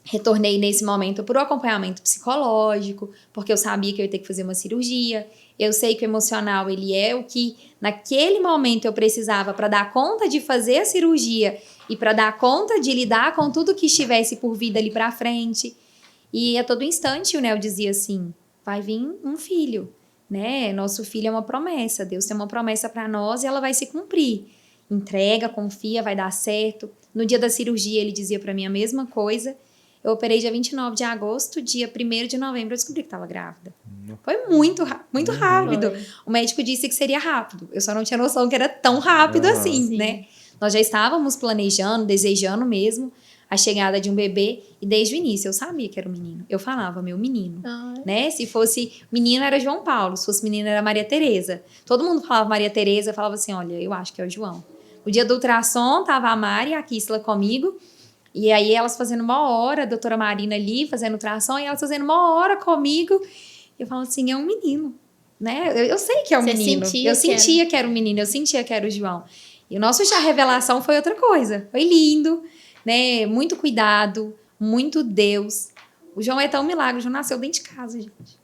Retornei nesse momento por um acompanhamento psicológico, porque eu sabia que eu ia ter que fazer uma cirurgia. Eu sei que o emocional, ele é o que naquele momento eu precisava para dar conta de fazer a cirurgia e para dar conta de lidar com tudo que estivesse por vir dali para frente. E a todo instante o Neo dizia assim, vai vir um filho, né? Nosso filho é uma promessa, Deus tem uma promessa para nós e ela vai se cumprir. Entrega, confia, vai dar certo. No dia da cirurgia ele dizia para mim a mesma coisa. Eu operei dia 29 de agosto, dia 1º de novembro eu descobri que estava grávida. Foi muito rápido. Foi. O médico disse que seria rápido. Eu só não tinha noção que era tão rápido assim, Sim. né? Nós já estávamos planejando, desejando mesmo a chegada de um bebê. E desde o início eu sabia que era um menino. Eu falava, meu menino. Né? Se fosse menino era João Paulo, se fosse menina era Maria Tereza. Todo mundo falava Maria Tereza, falava assim, olha, eu acho que é o João. No dia do ultrassom, tava a Mari e a Kísla comigo. E aí elas fazendo 1 hora, a doutora Marina ali fazendo ultrassom, e elas fazendo 1 hora comigo. Eu falo assim, é um menino, né? Eu sei que é um Você menino. sentia Eu que sentia que era um menino, eu sentia que era o João. E o nosso chá revelação foi outra coisa. Foi lindo, né? Muito cuidado, muito Deus. O João é tão milagre, o João nasceu dentro de casa, gente.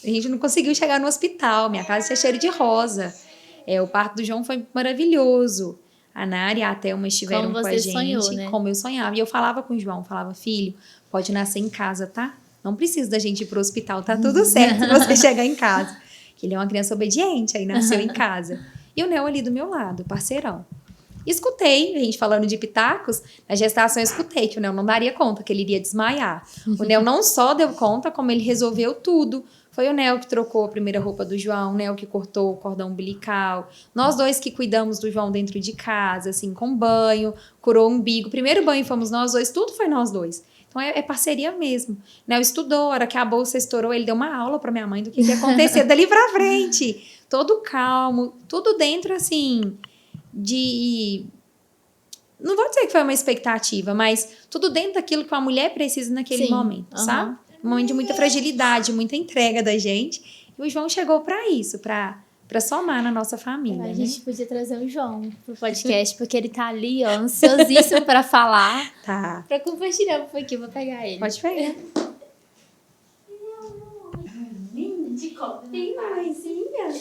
A gente não conseguiu chegar no hospital, minha casa tinha cheiro de rosa. O parto do João foi maravilhoso. A Nari e a Thelma estiveram Como com a você gente, sonhou, né? como eu sonhava. E eu falava com o João, falava, filho, pode nascer em casa, tá? Não precisa da gente ir pro hospital, tá tudo certo se você chegar em casa. Ele é uma criança obediente, aí nasceu em casa. E o Neo ali do meu lado, parceirão. Escutei, a gente falando de pitacos, na gestação eu escutei que o Neo não daria conta, que ele iria desmaiar. O Neo não só deu conta, como ele resolveu tudo. Foi o Neo que trocou a primeira roupa do João, o Neo que cortou o cordão umbilical. Nós dois que cuidamos do João dentro de casa, assim, com banho, curou o umbigo. Primeiro banho fomos nós dois, tudo foi nós dois. Então é parceria mesmo. O Neo estudou, a hora que a bolsa estourou, ele deu uma aula pra minha mãe do que ia acontecer dali pra frente. Todo calmo, tudo dentro, assim, de... Não vou dizer que foi uma expectativa, mas tudo dentro daquilo que uma mulher precisa naquele Sim, momento, sabe? Um momento de muita fragilidade, muita entrega da gente. E o João chegou pra isso, pra somar na nossa família, A né? gente podia trazer o João pro podcast, porque ele tá ali, ó, ansiosíssimo pra falar. Tá. Pra compartilhar um pouquinho, vou pegar ele. Pode pegar. De copo. Tem mãezinha.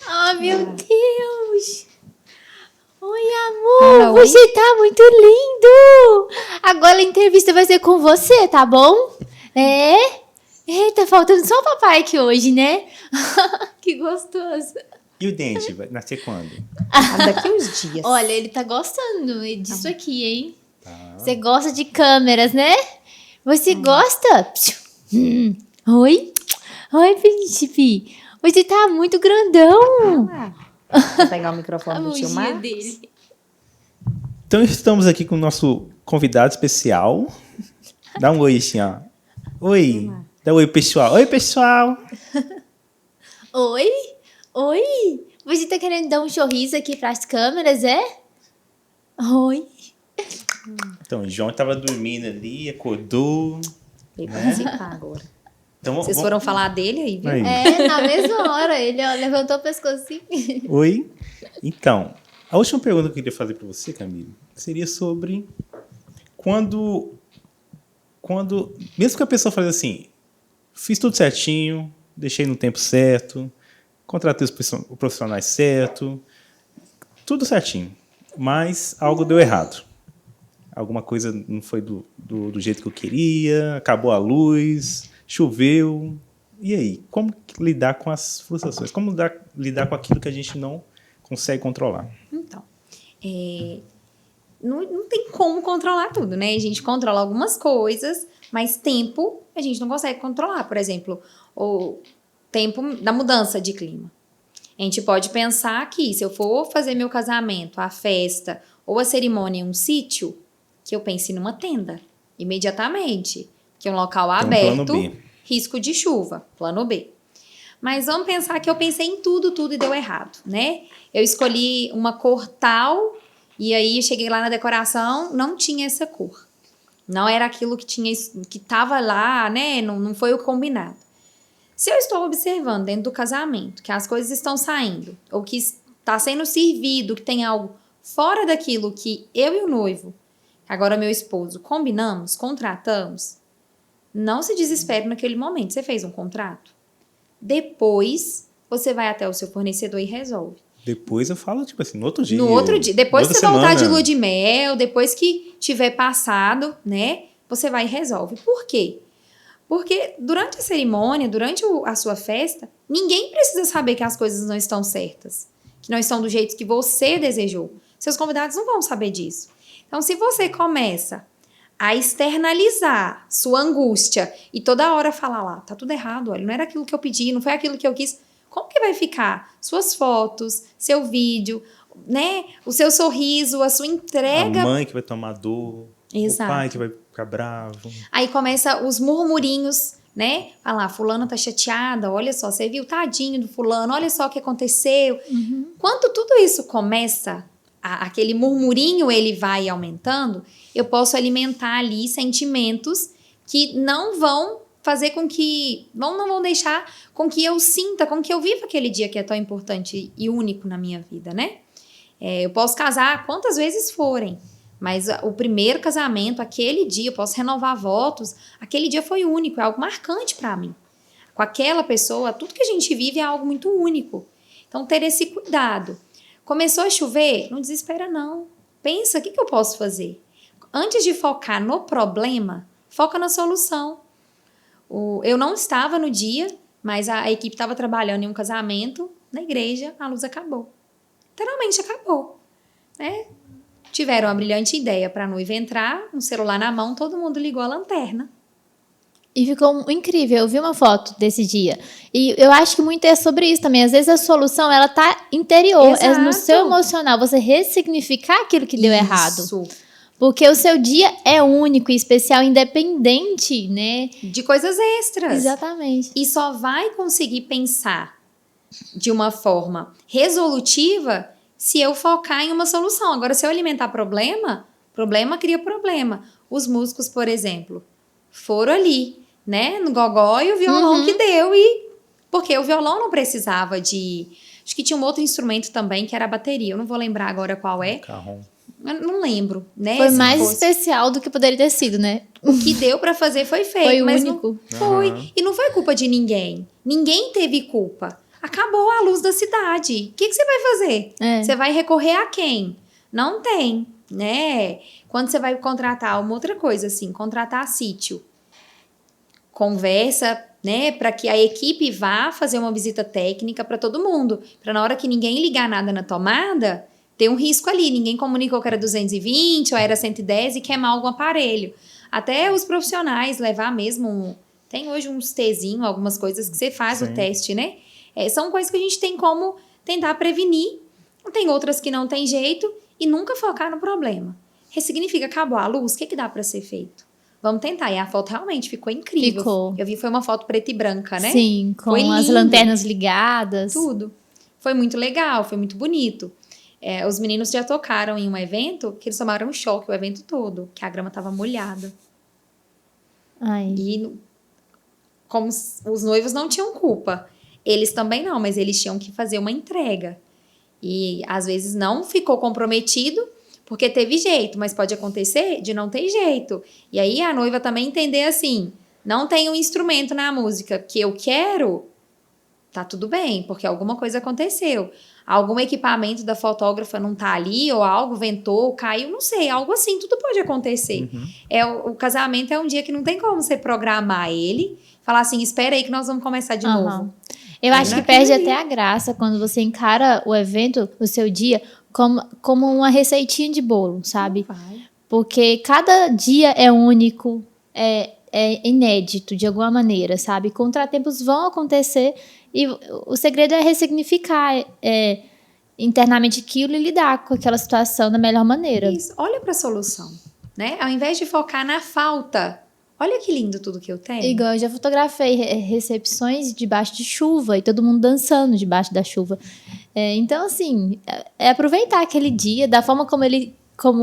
Oh, meu Deus! Oi, amor! Fala, oi. Você tá muito lindo! Agora a entrevista vai ser com você, tá bom? Tá faltando só o papai aqui hoje, né? Que gostoso! E o dente vai nascer quando? Daqui uns dias. Olha, ele tá gostando disso aqui, hein? Tá. Você gosta de câmeras, né? Você gosta? Oi? Oi, príncipe! Você tá muito grandão! Vou pegar o A microfone do tio mãozinha Marcos. dele. Então estamos aqui com o nosso convidado especial. Dá um oi assim, ó. Oi. Dá um oi, pessoal. Oi, pessoal. Oi? Oi? Você tá querendo dar um sorriso aqui pras câmeras, é? Oi? Então, o João estava dormindo ali, acordou. Veio participar agora. Então, Vocês foram falar dele aí, viu? Aí. Na mesma hora, ele ó, levantou o pescoço assim. Oi. Então, a última pergunta que eu queria fazer para você, Camille, seria sobre quando mesmo que a pessoa fale assim, fiz tudo certinho, deixei no tempo certo, contratei os profissionais certo, tudo certinho, mas algo deu errado. Alguma coisa não foi do jeito que eu queria, acabou a luz, choveu. E aí? Como lidar com as frustrações? Como lidar com aquilo que a gente não consegue controlar? Então, não tem como controlar tudo, né? A gente controla algumas coisas, mas tempo a gente não consegue controlar. Por exemplo, o tempo da mudança de clima. A gente pode pensar que se eu for fazer meu casamento, a festa ou a cerimônia em um sítio, que eu pense numa tenda, imediatamente. Que é um local aberto, risco de chuva, plano B. Mas vamos pensar que eu pensei em tudo e deu errado, né? Eu escolhi uma cor tal e aí cheguei lá na decoração, não tinha essa cor. Não era aquilo que estava lá, né? Não foi o combinado. Se eu estou observando dentro do casamento que as coisas estão saindo, ou que está sendo servido, que tem algo fora daquilo que eu e o noivo, agora meu esposo, combinamos, contratamos, não se desespere naquele momento. Você fez um contrato? Depois, você vai até o seu fornecedor e resolve. Depois eu falo, tipo assim, no outro dia. No outro dia. Depois que você voltar de lua de mel, depois que tiver passado, né? Você vai e resolve. Por quê? Porque durante a cerimônia, durante a sua festa, ninguém precisa saber que as coisas não estão certas. Que não estão do jeito que você desejou. Seus convidados não vão saber disso. Então, se você começa a externalizar sua angústia e toda hora falar lá, tá tudo errado, olha, não era aquilo que eu pedi, não foi aquilo que eu quis, como que vai ficar suas fotos, seu vídeo, né? O seu sorriso, a sua entrega. A mãe que vai tomar dor. Exato. O pai que vai ficar bravo. Aí começa os murmurinhos, né? Falar, fulano tá chateada, olha só, você viu, tadinho do fulano, olha só o que aconteceu. Uhum. Quando tudo isso começa, aquele murmurinho ele vai aumentando, eu posso alimentar ali sentimentos que não vão fazer com que, não vão deixar com que eu sinta, com que eu viva aquele dia que é tão importante e único na minha vida, né? Eu posso casar quantas vezes forem, mas o primeiro casamento, aquele dia, eu posso renovar votos, aquele dia foi único, é algo marcante para mim. Com aquela pessoa, tudo que a gente vive é algo muito único. Então, ter esse cuidado. Começou a chover? Não desespera, não. Pensa, o que eu posso fazer? Antes de focar no problema, foca na solução. Eu não estava no dia, mas a equipe estava trabalhando em um casamento, na igreja, a luz acabou. Literalmente acabou, né? Tiveram uma brilhante ideia para a noiva entrar, um celular na mão, todo mundo ligou a lanterna. E ficou incrível, eu vi uma foto desse dia. E eu acho que muito é sobre isso também. Às vezes a solução, ela tá interior, Exato. É no seu emocional, você ressignificar aquilo que deu errado. Isso. Porque o seu dia é único e especial, independente, né? De coisas extras. Exatamente. E só vai conseguir pensar de uma forma resolutiva se eu focar em uma solução. Agora, se eu alimentar problema cria problema. Os músicos, por exemplo, foram ali, né, no gogó e o violão que deu. Porque o violão não precisava de... Acho que tinha um outro instrumento também, que era a bateria. Eu não vou lembrar agora qual é. Carrom. Eu não lembro, né? Foi mais especial do que poderia ter sido, né? O que deu pra fazer foi feito. Foi mas único. Não foi. E não foi culpa de ninguém. Ninguém teve culpa. Acabou a luz da cidade. O que você vai fazer? Você vai recorrer a quem? Não tem, né? Quando você vai contratar uma outra coisa, assim, contratar sítio. Conversa, né? Para que a equipe vá fazer uma visita técnica para todo mundo. Para na hora que ninguém ligar nada na tomada, ter um risco ali. Ninguém comunicou que era 220 ou era 110 e queimar algum aparelho. Até os profissionais levar mesmo... Tem hoje uns Tzinho, algumas coisas que você faz o teste, né? São coisas que a gente tem como tentar prevenir. Tem outras que não tem jeito e nunca focar no problema. Ressignifica, acabou a luz, o que dá para ser feito? Vamos tentar. E a foto realmente ficou incrível. Ficou. Eu vi, foi uma foto preta e branca, né? Sim, com foi as lanternas ligadas. Tudo. Foi muito legal, foi muito bonito. Os meninos já tocaram em um evento que eles tomaram um choque o evento todo, que a grama estava molhada. Ai. E como os noivos não tinham culpa. Eles também não, mas eles tinham que fazer uma entrega. E às vezes não ficou comprometido, porque teve jeito, mas pode acontecer de não ter jeito. E aí a noiva também entender assim, não tem um instrumento na música que eu quero, tá tudo bem, porque alguma coisa aconteceu. Algum equipamento da fotógrafa não tá ali, ou algo ventou, caiu, não sei, algo assim, tudo pode acontecer. O casamento é um dia que não tem como você programar ele, falar assim, espera aí que nós vamos começar de novo. Eu acho que perde até a graça quando você encara o evento, o seu dia, como uma receitinha de bolo, sabe? Vai. Porque cada dia é único, é inédito de alguma maneira, sabe? Contratempos vão acontecer e o segredo é ressignificar internamente aquilo e lidar com aquela situação da melhor maneira. Isso, olha para a solução, né? Ao invés de focar na falta, olha que lindo tudo que eu tenho. Igual eu já fotografei recepções debaixo de chuva e todo mundo dançando debaixo da chuva. Então, assim, é aproveitar aquele dia da forma como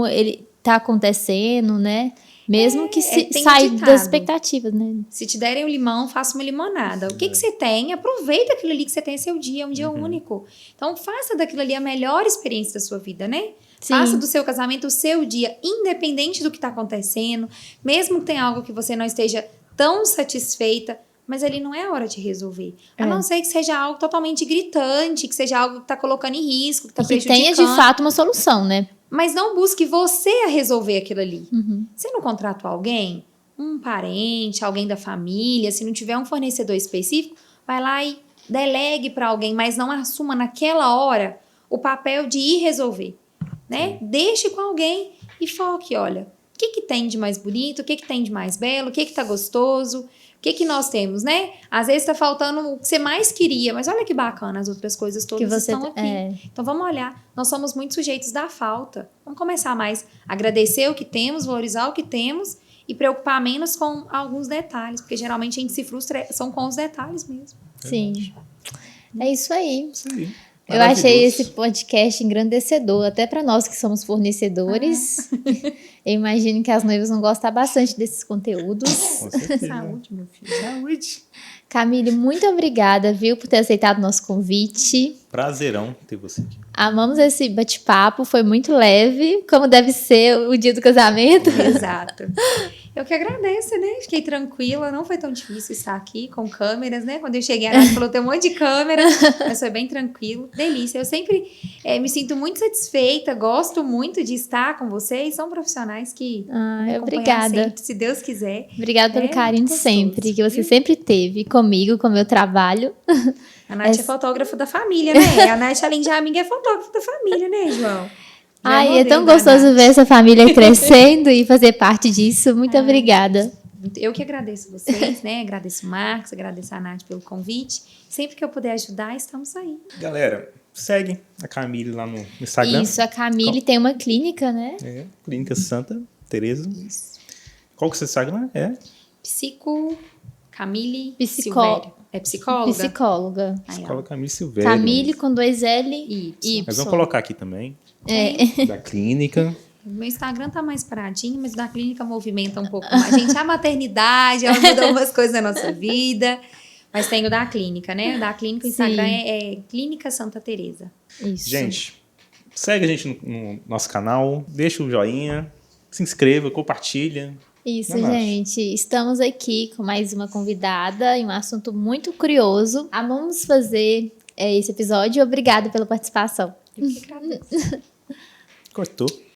ele tá acontecendo, né? Mesmo que tem saia ditado. das expectativas, né? Se te derem um limão, faça uma limonada. O que você tem, aproveita aquilo ali que você tem, seu dia, é um dia único. Então, faça daquilo ali a melhor experiência da sua vida, né? Sim. Faça do seu casamento o seu dia, independente do que está acontecendo, mesmo que tenha algo que você não esteja tão satisfeita, mas ali não é hora de resolver. A não ser que seja algo totalmente gritante, que seja algo que está colocando em risco, que está Que prejudicando. tenha de fato uma solução, né? Mas não busque você a resolver aquilo ali. Uhum. Você não contratou alguém, um parente, alguém da família, se não tiver um fornecedor específico, vai lá e delegue para alguém, mas não assuma naquela hora o papel de ir resolver, né? Deixe com alguém e foque, olha, o que tem de mais bonito, o que tem de mais belo, o que tá gostoso, o que nós temos, né? Às vezes tá faltando o que você mais queria, mas olha que bacana, as outras coisas todas estão aqui. Então vamos olhar, nós somos muito sujeitos da falta. Vamos começar mais a agradecer o que temos, valorizar o que temos e preocupar menos com alguns detalhes, porque geralmente a gente se frustra são com os detalhes mesmo. Sim. É isso aí. Isso aí. Eu achei esse podcast engrandecedor, até para nós que somos fornecedores. Eu imagino que as noivas vão gostar bastante desses conteúdos. Com certeza. Saúde, meu filho. Saúde. Camille, muito obrigada, viu, por ter aceitado o nosso convite. Prazerão ter você aqui. Amamos esse bate-papo, foi muito leve, como deve ser o dia do casamento. Exato. Eu que agradeço, né? Fiquei tranquila, não foi tão difícil estar aqui com câmeras, né? Quando eu cheguei, a Nath falou, tem um monte de câmera, mas foi bem tranquilo. Delícia. Eu sempre me sinto muito satisfeita, gosto muito de estar com vocês. São profissionais que me acompanham obrigada. sempre, se Deus quiser. Obrigada pelo carinho gostoso, sempre, que você viu? sempre teve comigo, com o meu trabalho. A Nath é fotógrafa da família, né? A Nath, além de amiga, é fotógrafa da família, né, João? Ai, é tão modelo da gostoso Nath. ver essa família crescendo e fazer parte disso. Muito obrigada. Eu que agradeço vocês, né? Agradeço o Marcos, agradeço a Nath pelo convite. Sempre que eu puder ajudar, estamos aí. Galera, segue a Camille lá no Instagram. Isso, a Camille tem uma clínica, né? Clínica Santa Teresa. Isso. Qual que é o seu Instagram? Psico Camille Psicó- Silvério. É psicóloga? Psicóloga. Aí, ó. Escola Camille Silvério. Camille com 2 L Y. e Mas Y. vamos colocar aqui também. É. Da clínica. Meu Instagram tá mais paradinho, mas o da clínica movimenta um pouco mais. Gente, a maternidade, ela mudou umas coisas na nossa vida. Mas tem o da clínica, né? O da clínica, o Instagram Sim. é Clínica Santa Teresa. Isso. Gente, segue a gente no nosso canal, deixa o joinha, se inscreva, compartilha. Isso, Não, Nath? gente. Estamos aqui com mais uma convidada e um assunto muito curioso. Amamos fazer esse episódio. Obrigada pela participação. Eu que agradeço. Cortou.